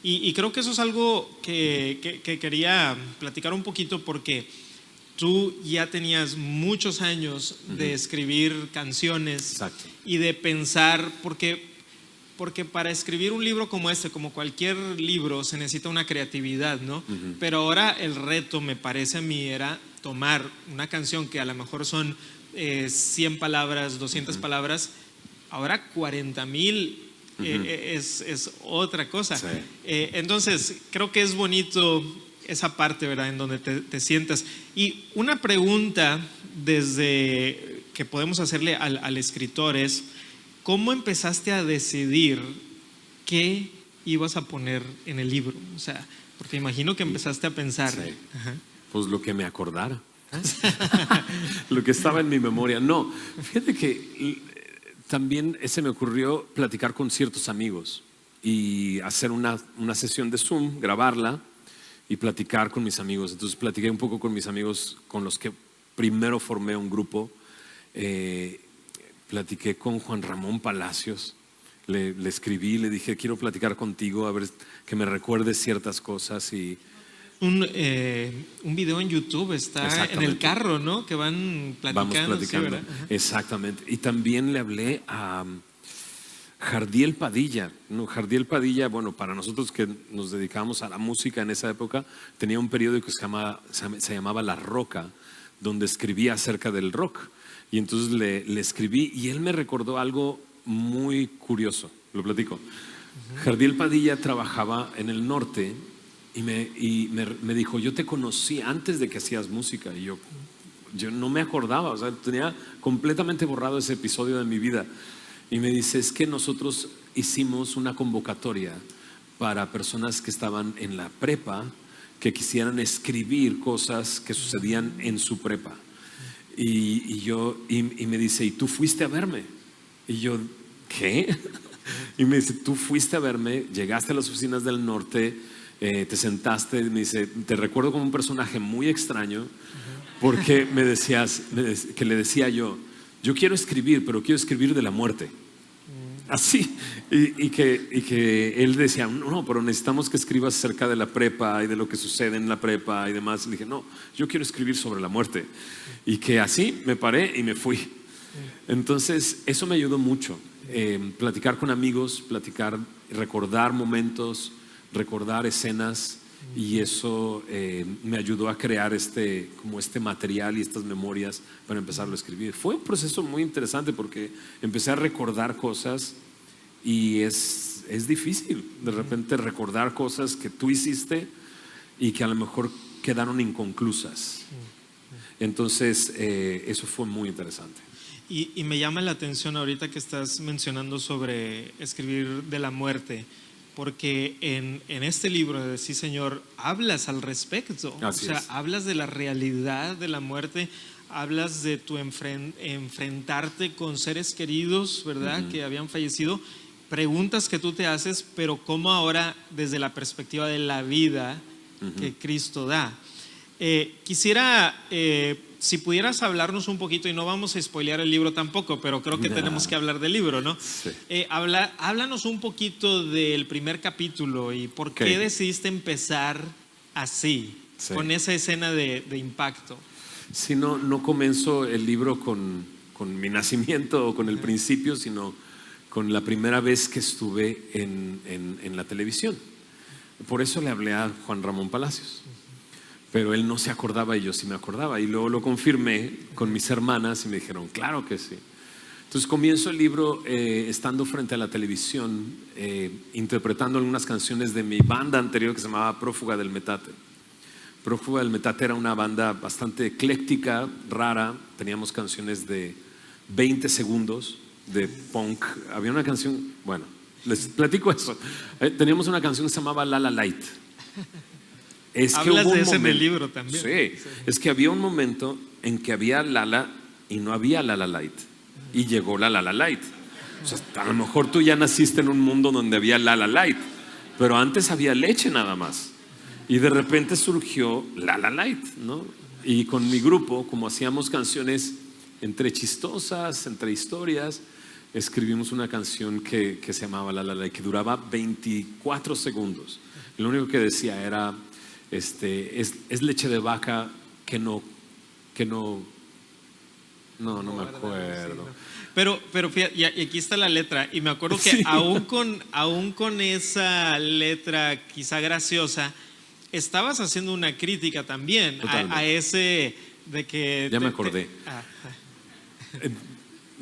Y creo que eso es algo que quería platicar un poquito porque tú ya tenías muchos años de escribir canciones. Exacto. Y de pensar, porque para escribir un libro como este, como cualquier libro, se necesita una creatividad, ¿no? Pero ahora el reto, me parece a mí, era tomar una canción que a lo mejor son 100 palabras, 200 palabras, ahora 40,000 es otra cosa. Sí. Entonces, creo que es bonito esa parte, ¿verdad?, en donde te sientas. Y una pregunta desde que podemos hacerle al escritor es, ¿cómo empezaste a decidir qué ibas a poner en el libro? O sea, porque imagino que empezaste a pensar. Sí. Ajá. Pues lo que me acordara. Lo que estaba en mi memoria. No, fíjate que también se me ocurrió platicar con ciertos amigos y hacer una sesión de Zoom, grabarla y platicar con mis amigos. Entonces platiqué un poco con mis amigos con los que primero formé un grupo. Platiqué con Juan Ramón Palacios. Le escribí, le dije, quiero platicar contigo, a ver que me recuerdes ciertas cosas. Y un video en YouTube está en el carro, ¿no? Que van platicando. vamos platicando. Sí, ¿verdad? Ajá. Exactamente. Y también le hablé a Jardiel Padilla. No, Jardiel Padilla, bueno, para nosotros que nos dedicamos a la música en esa época, tenía un periódico que se llamaba La Roca, donde escribía acerca del rock. Y entonces le escribí y él me recordó algo muy curioso. Lo platico. Jardiel Padilla trabajaba en el norte y me dijo, yo te conocí antes de que hacías música. Y yo no me acordaba, o sea, tenía completamente borrado ese episodio de mi vida. Y me dice, es que nosotros hicimos una convocatoria para personas que estaban en la prepa, que quisieran escribir cosas que sucedían en su prepa. Y me dice, ¿y tú fuiste a verme? Y yo, ¿qué? Y me dice, tú fuiste a verme, llegaste a las oficinas del norte, te sentaste, me dice, te recuerdo como un personaje muy extraño, porque me decías, que le decía yo quiero escribir, pero quiero escribir de la muerte. Así. Y que él decía, no, pero necesitamos que escribas acerca de la prepa y de lo que sucede en la prepa y demás. Le dije, no, yo quiero escribir sobre la muerte. Y que así me paré y me fui. Entonces, eso me ayudó mucho. Platicar con amigos, recordar momentos, recordar escenas. Y eso me ayudó a crear este material y estas memorias para empezarlo a escribir. Fue un proceso muy interesante porque empecé a recordar cosas y es difícil de repente recordar cosas que tú hiciste y que a lo mejor quedaron inconclusas. Entonces eso fue muy interesante. Y me llama la atención ahorita que estás mencionando sobre escribir de la muerte, porque en este libro de Sí Señor hablas al respecto. Así es. Hablas de la realidad de la muerte, hablas de tu enfrentarte con seres queridos, ¿verdad? Que habían fallecido, preguntas que tú te haces, pero cómo ahora desde la perspectiva de la vida que Cristo da. Quisiera, si pudieras hablarnos un poquito, y no vamos a spoilear el libro tampoco, pero creo que tenemos que hablar del libro, ¿no? Sí. Háblanos un poquito del primer capítulo y por qué decidiste empezar así, con esa escena de impacto. Sí, no comenzó el libro con mi nacimiento o con el principio, sino con la primera vez que estuve en la televisión. Por eso le hablé a Juan Ramón Palacios. Pero él no se acordaba y yo sí me acordaba. Y luego lo confirmé con mis hermanas y me dijeron, claro que sí. Entonces comienzo el libro estando frente a la televisión, interpretando algunas canciones de mi banda anterior que se llamaba Prófuga del Metate. Prófuga del Metate era una banda bastante ecléctica, rara. Teníamos canciones de 20 segundos de punk. Había una canción, bueno, les platico eso. Teníamos una canción que se llamaba La La Light. Hablas de eso en el libro también. Sí, es que había un momento en que había Lala y no había La La Light. Y llegó la La La Light. O sea, a lo mejor tú ya naciste en un mundo donde había La La Light, pero antes había leche nada más. Y de repente surgió La La Light, ¿no? Y con mi grupo, como hacíamos canciones entre chistosas, entre historias, escribimos una canción que se llamaba La La Light, que duraba 24 segundos. Y lo único que decía era... es leche de vaca que no me acuerdo. Pero fíjate, y aquí está la letra, y me acuerdo que Sí. aún con esa letra quizá graciosa, estabas haciendo una crítica también a ese de que... Ya me acordé.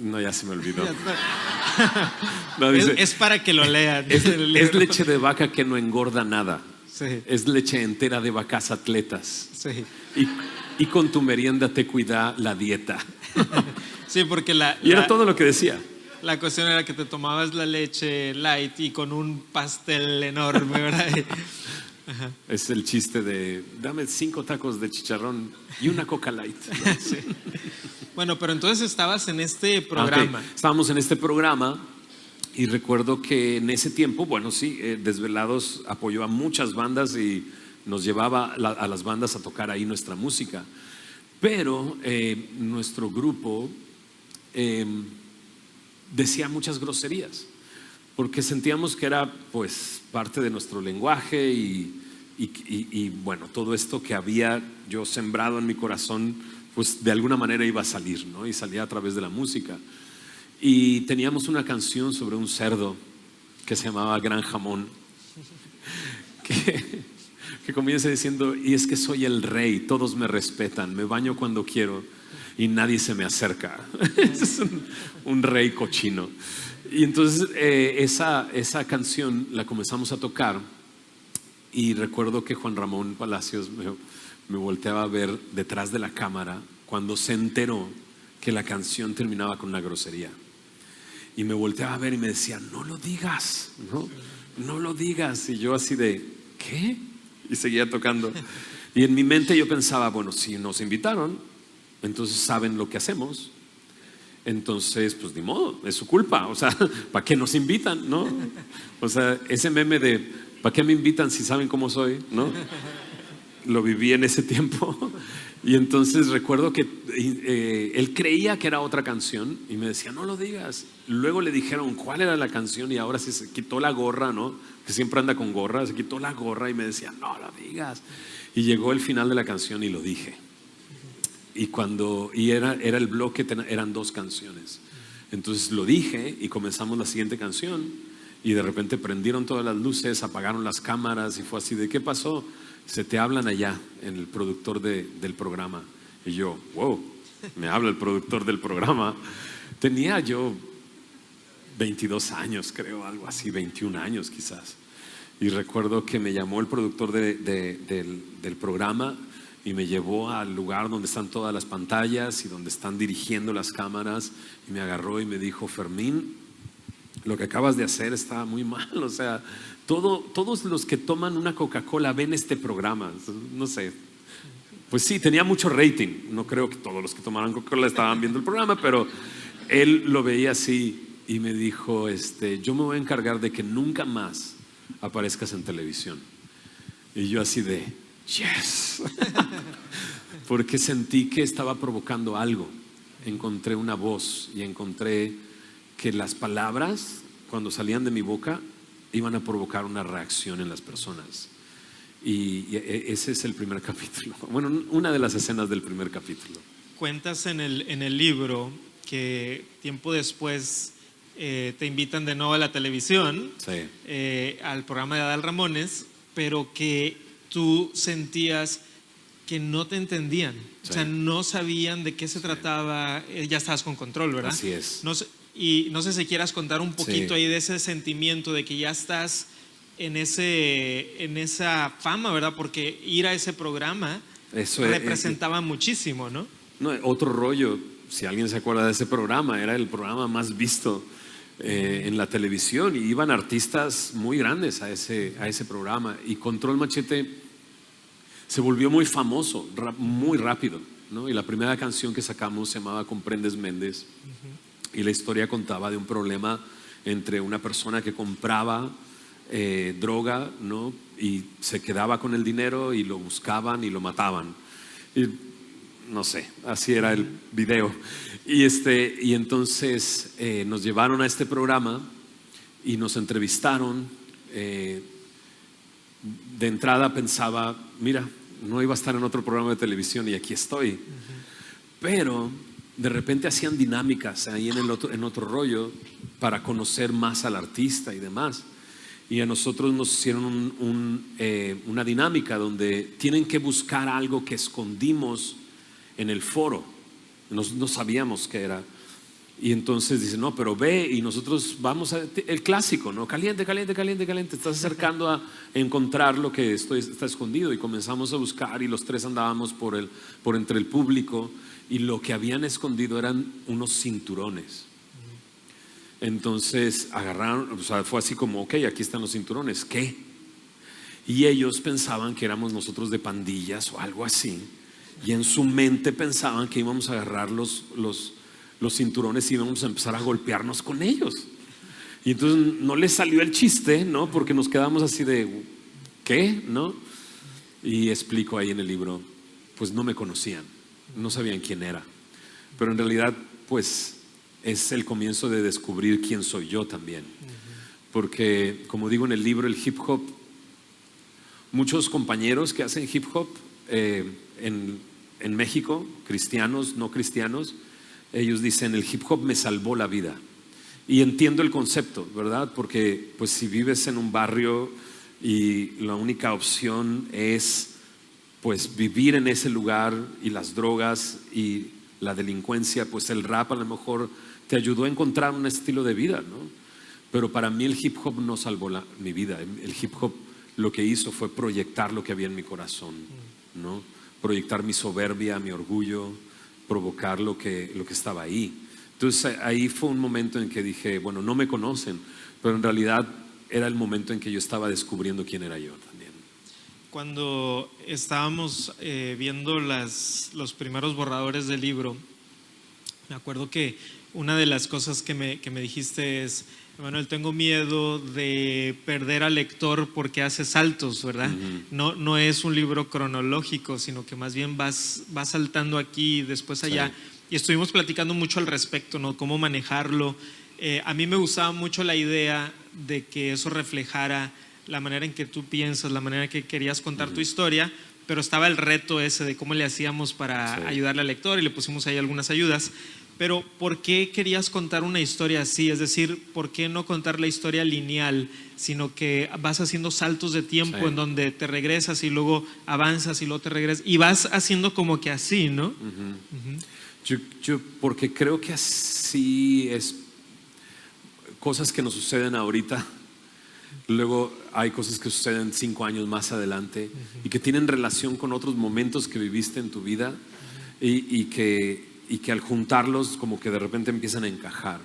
No, ya se me olvidó. Ya está. No, dice, Es para que lo lean. es el libro. leche de vaca que no engorda nada. Sí, Es leche entera de vacas atletas. sí. Y con tu merienda te cuida la dieta. Sí, porque Y era todo lo que decía. la cuestión era que te tomabas la leche light y con un pastel enorme, ¿verdad? Es el chiste de dame 5 tacos de chicharrón y una Coca Light. Sí. Bueno, pero entonces estabas en este programa. Ok, estábamos en este programa y recuerdo que en ese tiempo, bueno, sí, Desvelados apoyó a muchas bandas y nos llevaba a las bandas a tocar ahí nuestra música. Pero nuestro grupo decía muchas groserías porque sentíamos que era pues parte de nuestro lenguaje y bueno, todo esto que había yo sembrado en mi corazón pues de alguna manera iba a salir, ¿no? Y salía a través de la música. Y teníamos una canción sobre un cerdo que se llamaba Gran Jamón, que comienza diciendo: y es que soy el rey, todos me respetan, me baño cuando quiero y nadie se me acerca. Es un rey cochino. Y entonces esa canción la comenzamos a tocar y recuerdo que Juan Ramón Palacios me volteaba a ver detrás de la cámara cuando se enteró que la canción terminaba con una grosería. Y me volteaba a ver y me decía: no lo digas, no lo digas. Y yo así de, ¿qué? Y seguía tocando. Y en mi mente yo pensaba, bueno, si nos invitaron, entonces saben lo que hacemos. Entonces, pues ni modo, es su culpa. O sea, ¿para qué nos invitan, no? O sea, ese meme de ¿para qué me invitan si saben cómo soy, no? Lo viví en ese tiempo. Y entonces recuerdo que él creía que era otra canción y me decía: no lo digas. Luego le dijeron cuál era la canción y ahora sí se quitó la gorra, ¿no? Que siempre anda con gorra, se quitó la gorra y me decía: no lo digas. Y llegó el final de la canción y lo dije. Y era el bloque, eran 2 canciones. Entonces lo dije y comenzamos la siguiente canción y de repente prendieron todas las luces, apagaron las cámaras y fue así de: ¿qué pasó? Se te hablan allá, en el productor del programa. Y yo, wow, me habla el productor del programa. Tenía yo 22 años, creo, algo así, 21 años quizás. Y recuerdo que me llamó el productor del programa y me llevó al lugar donde están todas las pantallas y donde están dirigiendo las cámaras y me agarró y me dijo: Fermín, lo que acabas de hacer está muy mal. O sea, todos los que toman una Coca-Cola ven este programa. No sé. Pues sí, tenía mucho rating. No creo que todos los que tomaran Coca-Cola estaban viendo el programa, pero él lo veía así y me dijo: yo me voy a encargar de que nunca más aparezcas en televisión. Y yo así de yes. Porque sentí que estaba provocando algo. Encontré una voz y encontré que las palabras, cuando salían de mi boca, iban a provocar una reacción en las personas. Y ese es el primer capítulo. Bueno, una de las escenas del primer capítulo. Cuentas en el libro que tiempo después te invitan de nuevo a la televisión, Sí. al programa de Adal Ramones, pero que tú sentías que no te entendían. Sí. O sea, no sabían de qué se trataba. Ya estabas con control, ¿verdad? Así es. Y no sé si quieras contar un poquito Sí. ahí de ese sentimiento de que ya estás en esa fama, ¿verdad? Porque ir a ese programa Eso representaba muchísimo, ¿no? No, otro rollo, si alguien se acuerda de ese programa, era el programa más visto en la televisión y iban artistas muy grandes a ese programa. Y Control Machete se volvió muy famoso, muy rápido, ¿no? Y la primera canción que sacamos se llamaba Comprendes Méndez. Y la historia contaba de un problema entre una persona que compraba droga, ¿no? Y se quedaba con el dinero y lo buscaban y lo mataban. Y no sé, así era el video. Y entonces nos llevaron a este programa y nos entrevistaron. De entrada pensaba, mira, no iba a estar en otro programa de televisión y aquí estoy. Pero de repente hacían dinámicas ahí en otro rollo para conocer más al artista y demás. Y a nosotros nos hicieron una dinámica donde tienen que buscar algo que escondimos en el foro. No sabíamos qué era. Y entonces dice, no, pero ve y nosotros vamos a el clásico, ¿no? Caliente, caliente, caliente, caliente. Estás acercando a encontrar lo que está escondido. Y comenzamos a buscar y los tres andábamos por entre el público y lo que habían escondido eran unos cinturones. Entonces agarraron, o sea, fue así como, ok, aquí están los cinturones, ¿qué? Y ellos pensaban que éramos nosotros de pandillas o algo así. Y en su mente pensaban que íbamos a agarrar los cinturones y íbamos a empezar a golpearnos con ellos. Y entonces no les salió el chiste, ¿no? Porque nos quedamos así de, ¿qué? ¿No? Y explico ahí en el libro, pues no me conocían, no sabían quién era. Pero en realidad, pues es el comienzo de descubrir quién soy yo también. Porque, como digo en el libro, el hip hop, muchos compañeros que hacen hip hop en México, cristianos, no cristianos, ellos dicen, el hip hop me salvó la vida. Y entiendo el concepto, ¿verdad? Porque pues si vives en un barrio y la única opción es pues vivir en ese lugar y las drogas y la delincuencia, pues el rap a lo mejor te ayudó a encontrar un estilo de vida, ¿no? Pero para mí el hip hop no salvó mi vida. El hip hop lo que hizo fue proyectar lo que había en mi corazón, ¿no? Proyectar mi soberbia, mi orgullo, provocar lo que estaba ahí. Entonces ahí fue un momento en que dije, bueno, no me conocen, pero en realidad era el momento en que yo estaba descubriendo quién era yo también. Cuando estábamos viendo los primeros borradores del libro, me acuerdo que una de las cosas que me dijiste es, Emanuel, tengo miedo de perder al lector porque hace saltos, ¿verdad? No es un libro cronológico, sino que más bien vas saltando aquí y después allá. Sí. Y estuvimos platicando mucho al respecto, ¿no? Cómo manejarlo. A mí me gustaba mucho la idea de que eso reflejara la manera en que tú piensas, la manera en que querías contar tu historia, pero estaba el reto ese de cómo le hacíamos para ayudarle al lector y le pusimos ahí algunas ayudas. Pero ¿por qué querías contar una historia así? Es decir, ¿por qué no contar la historia lineal, sino que vas haciendo saltos de tiempo en donde te regresas y luego avanzas y luego te regresas y vas haciendo como que así, ¿no? Yo porque creo que así es, cosas que nos suceden ahorita, luego hay cosas que suceden 5 años más adelante y que tienen relación con otros momentos que viviste en tu vida y que al juntarlos como que de repente empiezan a encajar.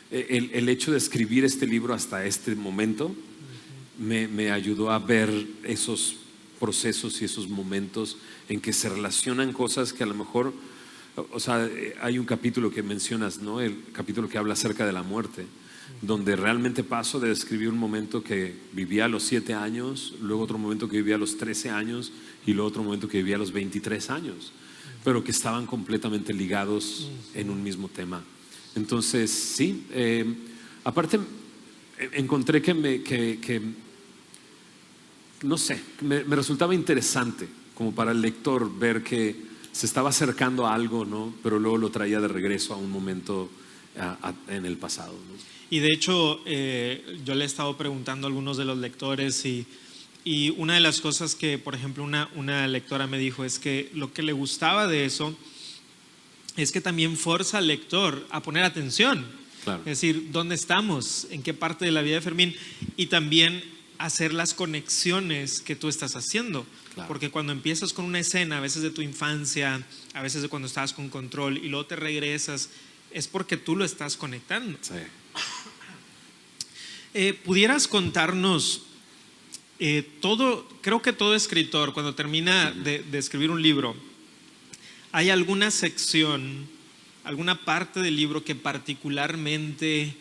El hecho de escribir este libro hasta este momento me ayudó a ver esos procesos y esos momentos en que se relacionan cosas que a lo mejor, o sea, hay un capítulo que mencionas, ¿no? El capítulo que habla acerca de la muerte, donde realmente paso de describir un momento que vivía a los 7 años, luego otro momento que vivía a los 13 años y luego otro momento que vivía a los 23 años, pero que estaban completamente ligados en un mismo tema. Entonces, sí, aparte encontré que no sé, me resultaba interesante como para el lector ver que se estaba acercando a algo, ¿no? Pero luego lo traía de regreso a un momento en el pasado, ¿no? Y de hecho, yo le he estado preguntando a algunos de los lectores y una de las cosas que, por ejemplo, una lectora me dijo es que lo que le gustaba de eso es que también forza al lector a poner atención. Claro. Es decir, ¿dónde estamos? ¿En qué parte de la vida de Fermín? Y también hacer las conexiones que tú estás haciendo. Claro. Porque cuando empiezas con una escena, a veces de tu infancia, a veces de cuando estabas con control y luego te regresas, es porque tú lo estás conectando. Sí. ¿Pudieras contarnos creo que todo escritor cuando termina de escribir un libro, hay alguna sección, alguna parte del libro que particularmente,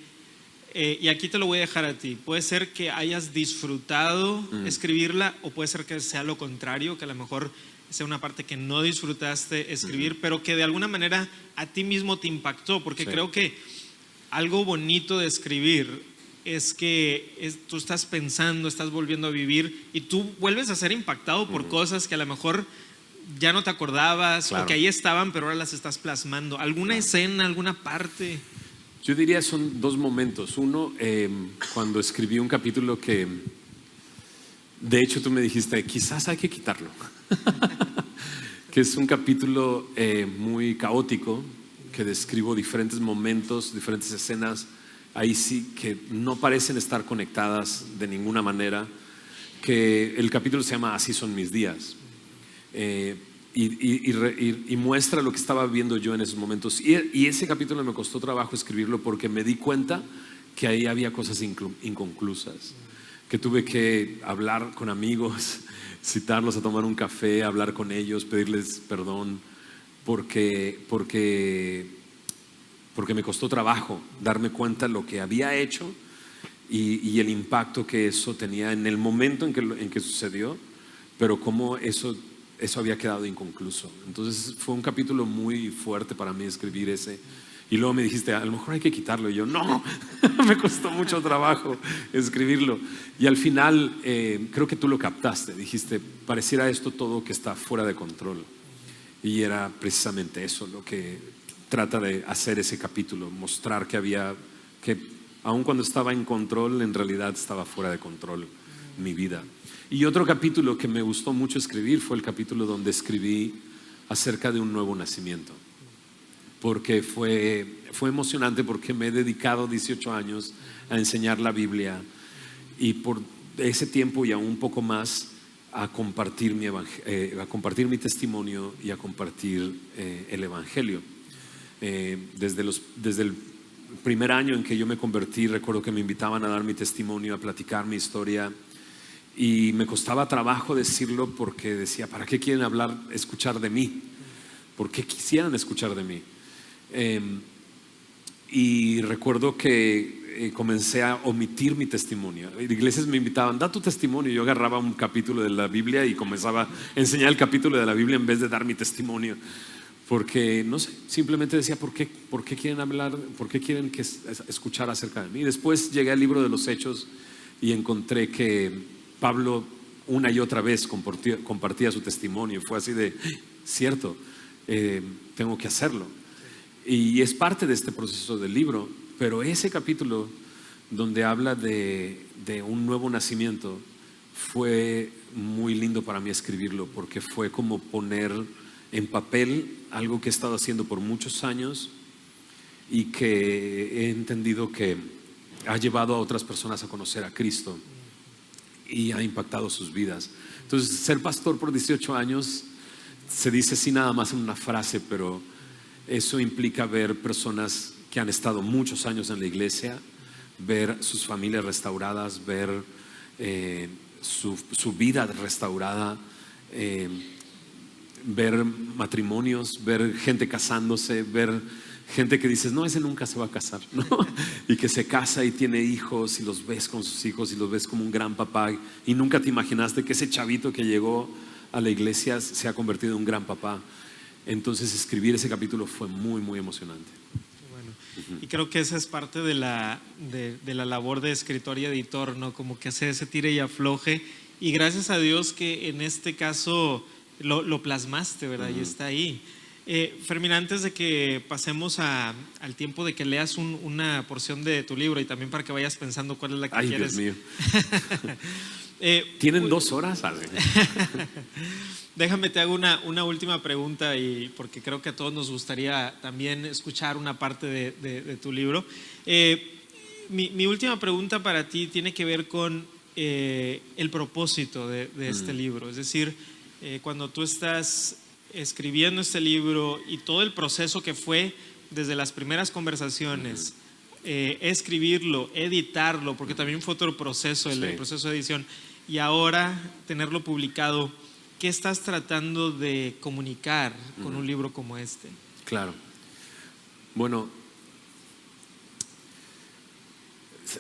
y aquí te lo voy a dejar a ti, puede ser que hayas disfrutado escribirla o puede ser que sea lo contrario, que a lo mejor sea una parte que no disfrutaste escribir, pero que de alguna manera a ti mismo te impactó, porque creo que algo bonito de escribir es que tú estás pensando, estás volviendo a vivir y tú vuelves a ser impactado por cosas que a lo mejor ya no te acordabas o que ahí estaban, pero ahora las estás plasmando. ¿Alguna escena, alguna parte? Yo diría son 2 momentos. Uno, cuando escribí un capítulo que, de hecho tú me dijiste, quizás hay que quitarlo. Que es un capítulo muy caótico, que describo diferentes momentos, diferentes escenas, ahí sí que no parecen estar conectadas de ninguna manera, que el capítulo se llama Así son mis días. Y muestra lo que estaba viendo yo en esos momentos. Y ese capítulo me costó trabajo escribirlo porque me di cuenta que ahí había cosas inconclusas, que tuve que hablar con amigos, citarlos a tomar un café, hablar con ellos, pedirles perdón, porque me costó trabajo darme cuenta de lo que había hecho y el impacto que eso tenía en el momento en que sucedió, pero cómo eso había quedado inconcluso. Entonces fue un capítulo muy fuerte para mí escribir ese. Y luego me dijiste, a lo mejor hay que quitarlo. Y yo, no, me costó mucho trabajo escribirlo. Y al final, creo que tú lo captaste. Dijiste, pareciera esto todo que está fuera de control. Y era precisamente eso lo que trata de hacer ese capítulo. Mostrar que aun cuando estaba en control, en realidad estaba fuera de control mi vida. Y otro capítulo que me gustó mucho escribir fue el capítulo donde escribí acerca de un nuevo nacimiento. Porque fue emocionante, porque me he dedicado 18 años a enseñar la Biblia y por ese tiempo y aún un poco más a compartir mi testimonio y a compartir el Evangelio. Desde el primer año en que yo me convertí, recuerdo que me invitaban a dar mi testimonio, a platicar mi historia, y me costaba trabajo decirlo porque decía, ¿para qué quieren escuchar de mí? ¿Por qué quisieran escuchar de mí? Y recuerdo que comencé a omitir mi testimonio. Iglesias me invitaban, da tu testimonio. Yo agarraba un capítulo de la Biblia y comenzaba a enseñar el capítulo de la Biblia en vez de dar mi testimonio. Porque, no sé, simplemente decía, ¿por qué quieren hablar? ¿Por qué quieren escuchar acerca de mí? Y después llegué al libro de los Hechos y encontré que Pablo una y otra vez compartía su testimonio. Fue así de, cierto, tengo que hacerlo. Y es parte de este proceso del libro, pero ese capítulo donde habla de un nuevo nacimiento fue muy lindo para mí escribirlo, porque fue como poner en papel algo que he estado haciendo por muchos años y que he entendido que ha llevado a otras personas a conocer a Cristo y ha impactado sus vidas. Entonces, ser pastor por 18 años se dice así nada más en una frase, pero eso implica ver personas que han estado muchos años en la iglesia, ver sus familias restauradas, ver su vida restaurada, ver matrimonios, ver gente casándose, ver gente que dices, no, ese nunca se va a casar, ¿no? Y que se casa y tiene hijos y los ves con sus hijos y los ves como un gran papá y nunca te imaginaste que ese chavito que llegó a la iglesia se ha convertido en un gran papá. Entonces escribir ese capítulo fue muy, muy emocionante. Bueno, y creo que esa es parte de la labor de escritor y editor, ¿no? Como que hacer ese tire y afloje. Y gracias a Dios que en este caso lo plasmaste, ¿verdad? Y está ahí. Fermín, antes de que pasemos al tiempo de que leas una porción de tu libro y también para que vayas pensando cuál es la que quieres. Dios mío. ¿Tienen 2 horas? Déjame te hago una última pregunta, y porque creo que a todos nos gustaría también escuchar una parte de tu libro. Mi última pregunta para ti tiene que ver con el propósito de este libro. Es decir, cuando tú estás escribiendo este libro y todo el proceso que fue desde las primeras conversaciones, escribirlo, editarlo, porque también fue otro proceso, el proceso de edición, y ahora tenerlo publicado, ¿qué estás tratando de comunicar con un libro como este? Claro. Bueno,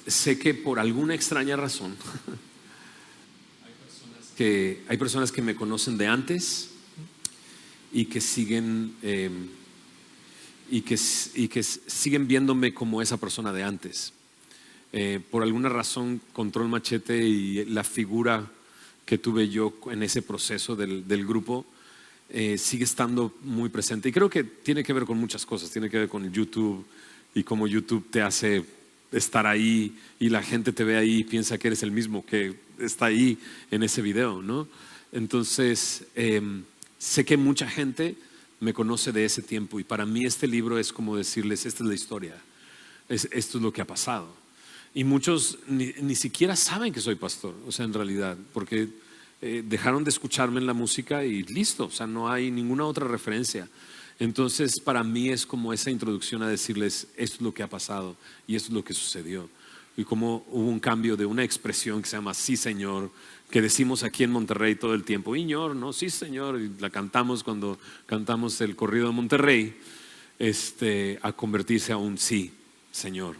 sé que por alguna extraña razón hay personas que me conocen de antes y que siguen siguen viéndome como esa persona de antes. Por alguna razón, Control Machete y la figura que tuve yo en ese proceso del grupo sigue estando muy presente. Y creo que tiene que ver con muchas cosas. Tiene que ver con YouTube y cómo YouTube te hace estar ahí y la gente te ve ahí y piensa que eres el mismo que está ahí en ese video, ¿no? Entonces, sé que mucha gente me conoce de ese tiempo y para mí este libro es como decirles, esta es la historia, esto es lo que ha pasado. Y muchos ni siquiera saben que soy pastor, o sea, en realidad, porque dejaron de escucharme en la música y listo, o sea, no hay ninguna otra referencia. Entonces, para mí es como esa introducción a decirles, esto es lo que ha pasado y esto es lo que sucedió. Y cómo hubo un cambio de una expresión que se llama sí, Señor, que decimos aquí en Monterrey todo el tiempo, Iñor, ¿no? Sí, Señor, y la cantamos cuando cantamos el corrido de Monterrey, a convertirse a un sí, Señor,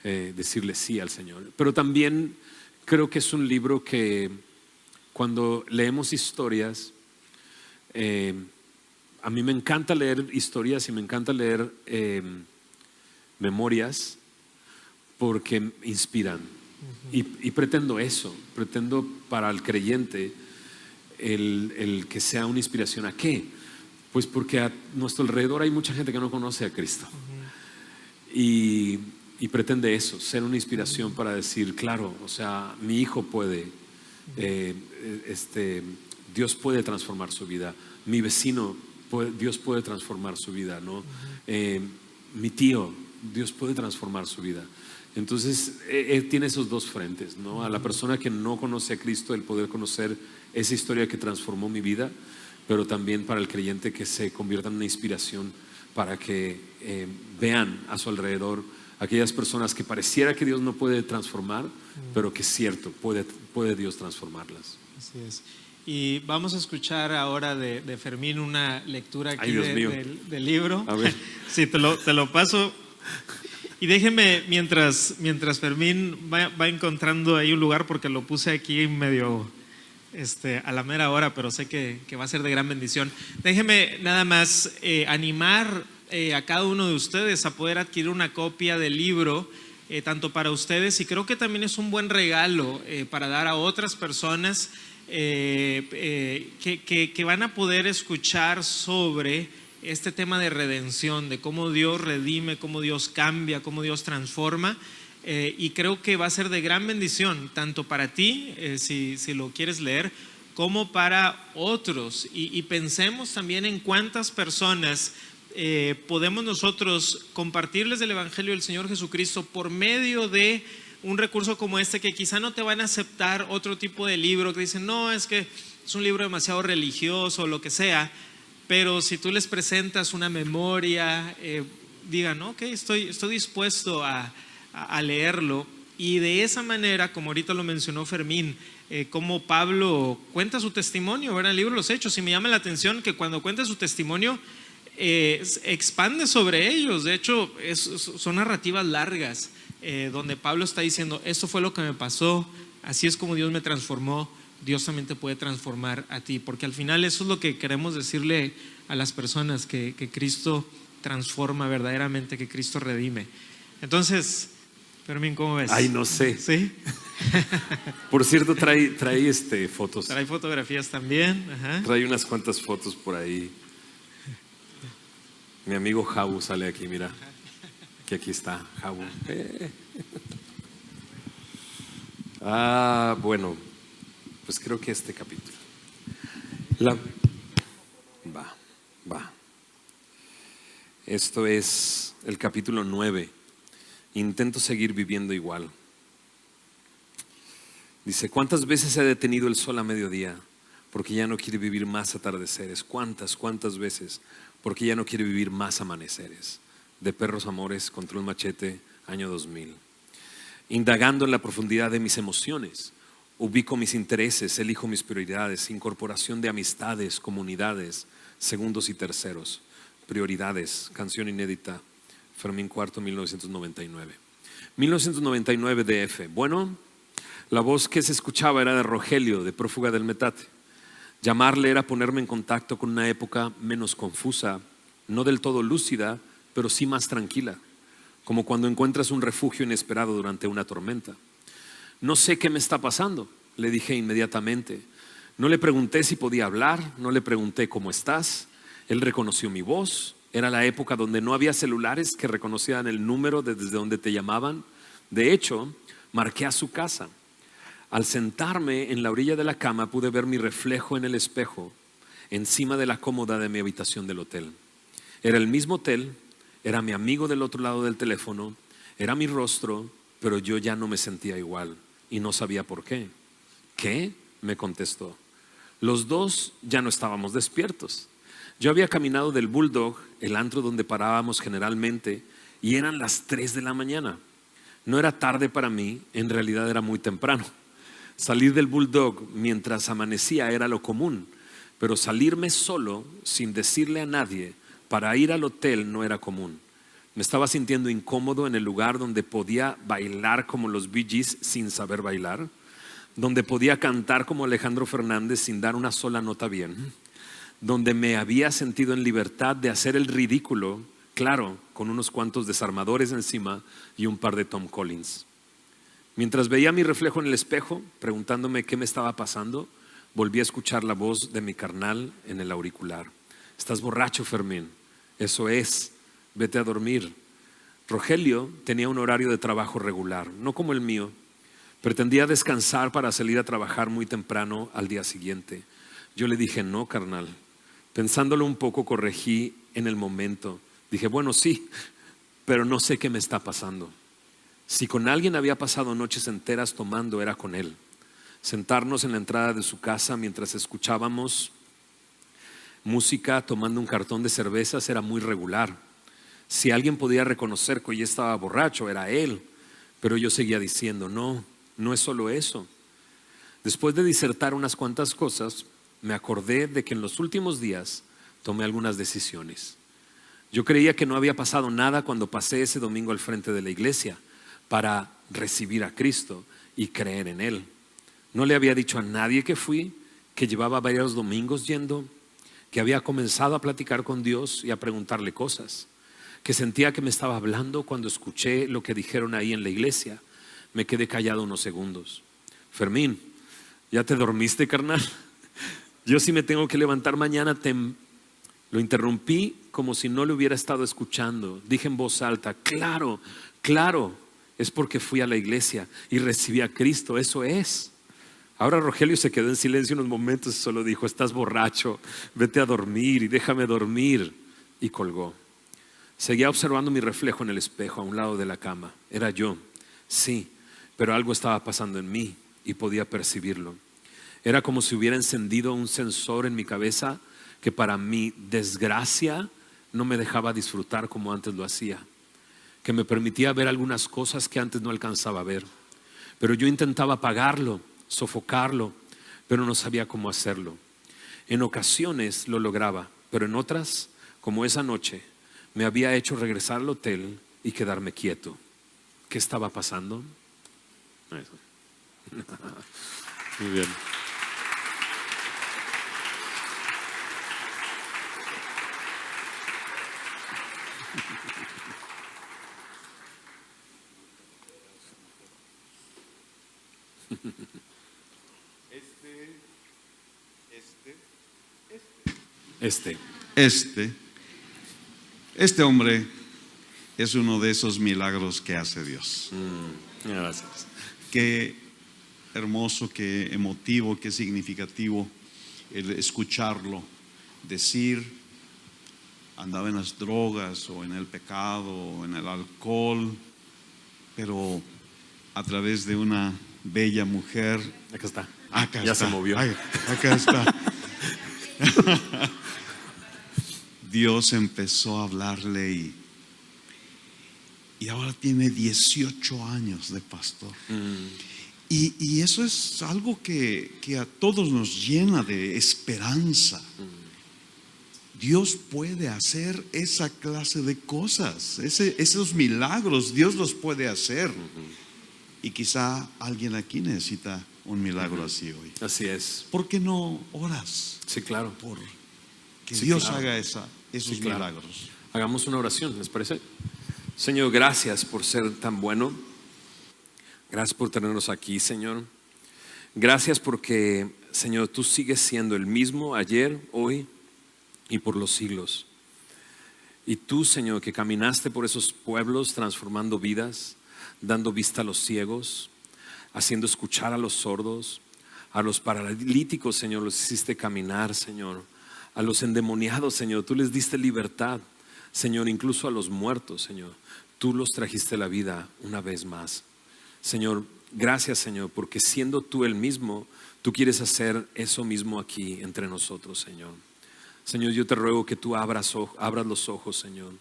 decirle sí al Señor. Pero también creo que es un libro que cuando leemos historias, a mí me encanta leer historias y me encanta leer memorias porque inspiran. Y pretendo eso, pretendo para el creyente el que sea una inspiración. ¿A qué? Pues porque a nuestro alrededor hay mucha gente que no conoce a Cristo. Y pretende eso, ser una inspiración para decir, claro, o sea, mi hijo puede, Dios puede transformar su vida, mi vecino, Dios puede transformar su vida, ¿no? Mi tío, Dios puede transformar su vida. Entonces, él tiene esos dos frentes, ¿no? A la persona que no conoce a Cristo, el poder conocer esa historia que transformó mi vida, pero también para el creyente que se convierta en una inspiración para que vean a su alrededor aquellas personas que pareciera que Dios no puede transformar, pero que es cierto, puede Dios transformarlas. Así es. Y vamos a escuchar ahora de Fermín una lectura aquí del libro. A ver. Sí, te lo paso. Y déjeme, mientras Fermín va encontrando ahí un lugar, porque lo puse aquí medio a la mera hora, pero sé que va a ser de gran bendición. Déjeme nada más animar a cada uno de ustedes a poder adquirir una copia del libro, tanto para ustedes, y creo que también es un buen regalo para dar a otras personas que van a poder escuchar sobre este tema de redención, de cómo Dios redime, cómo Dios cambia, cómo Dios transforma, y creo que va a ser de gran bendición tanto para ti, si lo quieres leer, como para otros. Y pensemos también en cuántas personas podemos nosotros compartirles el Evangelio del Señor Jesucristo por medio de un recurso como este, que quizá no te van a aceptar otro tipo de libro, que dicen, no, es que es un libro demasiado religioso o lo que sea. Pero si tú les presentas una memoria, digan, ok, estoy dispuesto a leerlo. Y de esa manera, como ahorita lo mencionó Fermín, como Pablo cuenta su testimonio, ¿verdad? El libro de los Hechos, y me llama la atención que cuando cuenta su testimonio, expande sobre ellos. De hecho, son narrativas largas, donde Pablo está diciendo, esto fue lo que me pasó, así es como Dios me transformó. Dios también te puede transformar a ti, porque al final eso es lo que queremos decirle a las personas, que Cristo transforma verdaderamente, que Cristo redime. Entonces, Fermín, ¿cómo ves? Ay, no sé. ¿Sí? Por cierto, trae fotos. Trae fotografías también. Ajá. Trae unas cuantas fotos por ahí. Mi amigo Jabu sale aquí, mira. Que aquí está, Jabu. Bueno. Pues creo que este capítulo va. Esto es el capítulo 9. Intento seguir viviendo igual. Dice, ¿cuántas veces he detenido el sol a mediodía? Porque ya no quiere vivir más atardeceres. ¿Cuántas veces? Porque ya no quiere vivir más amaneceres. De perros amores, contra un machete, año 2000. Indagando en la profundidad de mis emociones, ubico mis intereses, elijo mis prioridades, incorporación de amistades, comunidades, segundos y terceros, prioridades, canción inédita, Fermín IV, 1999. 1999 DF. Bueno, la voz que se escuchaba era de Rogelio, de Prófuga del Metate. Llamarle era ponerme en contacto con una época menos confusa, no del todo lúcida, pero sí más tranquila, como cuando encuentras un refugio inesperado durante una tormenta. No sé qué me está pasando, le dije inmediatamente. No le pregunté si podía hablar, no le pregunté cómo estás. Él reconoció mi voz. Era la época donde no había celulares que reconocieran el número desde donde te llamaban. De hecho, marqué a su casa. Al sentarme en la orilla de la cama pude ver mi reflejo en el espejo. encima de la cómoda de mi habitación del hotel. Era el mismo hotel, era mi amigo del otro lado del teléfono, era mi rostro, pero yo ya no me sentía igual y no sabía por qué. ¿Qué?, me contestó. Los dos ya no estábamos despiertos. Yo había caminado del Bulldog, el antro donde parábamos generalmente, y eran las 3 de la mañana. No era tarde para mí, en realidad era muy temprano. Salir del Bulldog mientras amanecía era lo común, pero salirme solo, sin decirle a nadie, para ir al hotel no era común. Me estaba sintiendo incómodo en el lugar donde podía bailar como los Bee Gees sin saber bailar, donde podía cantar como Alejandro Fernández sin dar una sola nota bien, donde me había sentido en libertad de hacer el ridículo, claro, con unos cuantos desarmadores encima y un par de Tom Collins. Mientras veía mi reflejo en el espejo, preguntándome qué me estaba pasando, volví a escuchar la voz de mi carnal en el auricular. Estás borracho, Fermín. Eso es, vete a dormir. Rogelio tenía un horario de trabajo regular, no como el mío. Pretendía descansar para salir a trabajar muy temprano al día siguiente. Yo le dije, no, carnal. Pensándolo un poco, corregí en el momento. Dije, bueno, sí, pero no sé qué me está pasando. Si con alguien había pasado noches enteras tomando, era con él. Sentarnos en la entrada de su casa mientras escuchábamos música, tomando un cartón de cervezas, era muy regular. Si alguien podía reconocer que yo estaba borracho, era él. Pero yo seguía diciendo, no es solo eso. Después de disertar unas cuantas cosas, me acordé de que en los últimos días tomé algunas decisiones. Yo creía que no había pasado nada cuando pasé ese domingo al frente de la iglesia para recibir a Cristo y creer en Él. No le había dicho a nadie que fui, que llevaba varios domingos yendo, que había comenzado a platicar con Dios y a preguntarle cosas, que sentía que me estaba hablando cuando escuché lo que dijeron ahí en la iglesia. Me quedé callado unos segundos. Fermín, ¿ya te dormiste, carnal? Yo sí me tengo que levantar mañana. Lo interrumpí como si no le hubiera estado escuchando. Dije en voz alta, claro, es porque fui a la iglesia y recibí a Cristo, eso es. Ahora Rogelio se quedó en silencio unos momentos y solo dijo, estás borracho, vete a dormir y déjame dormir. Y colgó. Seguía observando mi reflejo en el espejo a un lado de la cama. Era yo, sí, pero algo estaba pasando en mí y podía percibirlo. Era como si hubiera encendido un sensor en mi cabeza que para mi desgracia no me dejaba disfrutar como antes lo hacía, que me permitía ver algunas cosas que antes no alcanzaba a ver. Pero yo intentaba apagarlo, sofocarlo, pero no sabía cómo hacerlo. En ocasiones lo lograba, pero en otras, como esa noche, me había hecho regresar al hotel y quedarme quieto. ¿Qué estaba pasando? Eso. Muy bien. Este hombre es uno de esos milagros que hace Dios. Gracias. Qué hermoso, qué emotivo, qué significativo el escucharlo decir, andaba en las drogas o en el pecado o en el alcohol, pero a través de una bella mujer. Acá está. Acá ya está. Se movió. Acá está. Dios empezó a hablarle y ahora tiene 18 años de pastor. Y eso es algo que a todos nos llena de esperanza. Dios puede hacer esa clase de cosas, esos milagros, Dios los puede hacer. Y quizá alguien aquí necesita un milagro así hoy. Así es. ¿Por qué no oras? Sí, claro. Por que Sí, Dios claro. haga esos Sí, claro. milagros. Hagamos una oración, ¿les parece? Señor, gracias por ser tan bueno. Gracias por tenernos aquí, Señor. Gracias porque, Señor, tú sigues siendo el mismo ayer, hoy y por los siglos. Y tú, Señor, que caminaste por esos pueblos transformando vidas, dando vista a los ciegos, haciendo escuchar a los sordos, a los paralíticos, Señor, los hiciste caminar, Señor. A los endemoniados, Señor, tú les diste libertad. Señor, incluso a los muertos, Señor, tú los trajiste a la vida una vez más. Señor, gracias, Señor, porque siendo tú el mismo, tú quieres hacer eso mismo aquí entre nosotros, Señor. Señor, yo te ruego que tú abras los ojos, Señor,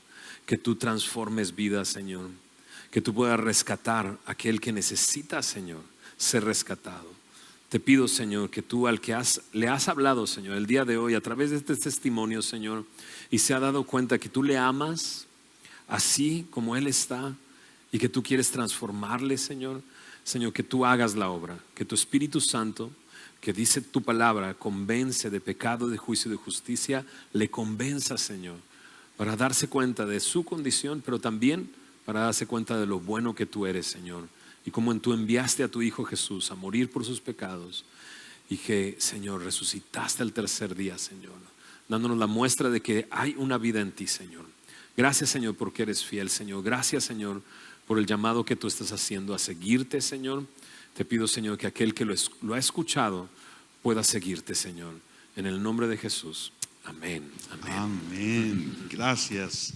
que tú transformes vidas, Señor, que tú puedas rescatar a aquel que necesita, Señor, ser rescatado. Te pido, Señor, que tú al que le has hablado, Señor, el día de hoy a través de este testimonio, Señor, y se ha dado cuenta que tú le amas así como Él está y que tú quieres transformarle, Señor. Señor, que tú hagas la obra, que tu Espíritu Santo, que dice tu palabra, convence de pecado, de juicio y de justicia, le convenza, Señor, para darse cuenta de su condición, pero también para darse cuenta de lo bueno que tú eres, Señor. Y como tú enviaste a tu Hijo Jesús a morir por sus pecados y que, Señor, resucitaste el tercer día, Señor, dándonos la muestra de que hay una vida en ti, Señor. Gracias, Señor, porque eres fiel, Señor. Gracias, Señor, por el llamado que tú estás haciendo a seguirte, Señor. Te pido, Señor, que aquel que lo ha escuchado pueda seguirte, Señor. En el nombre de Jesús. Amén. Amén. Amén. Gracias.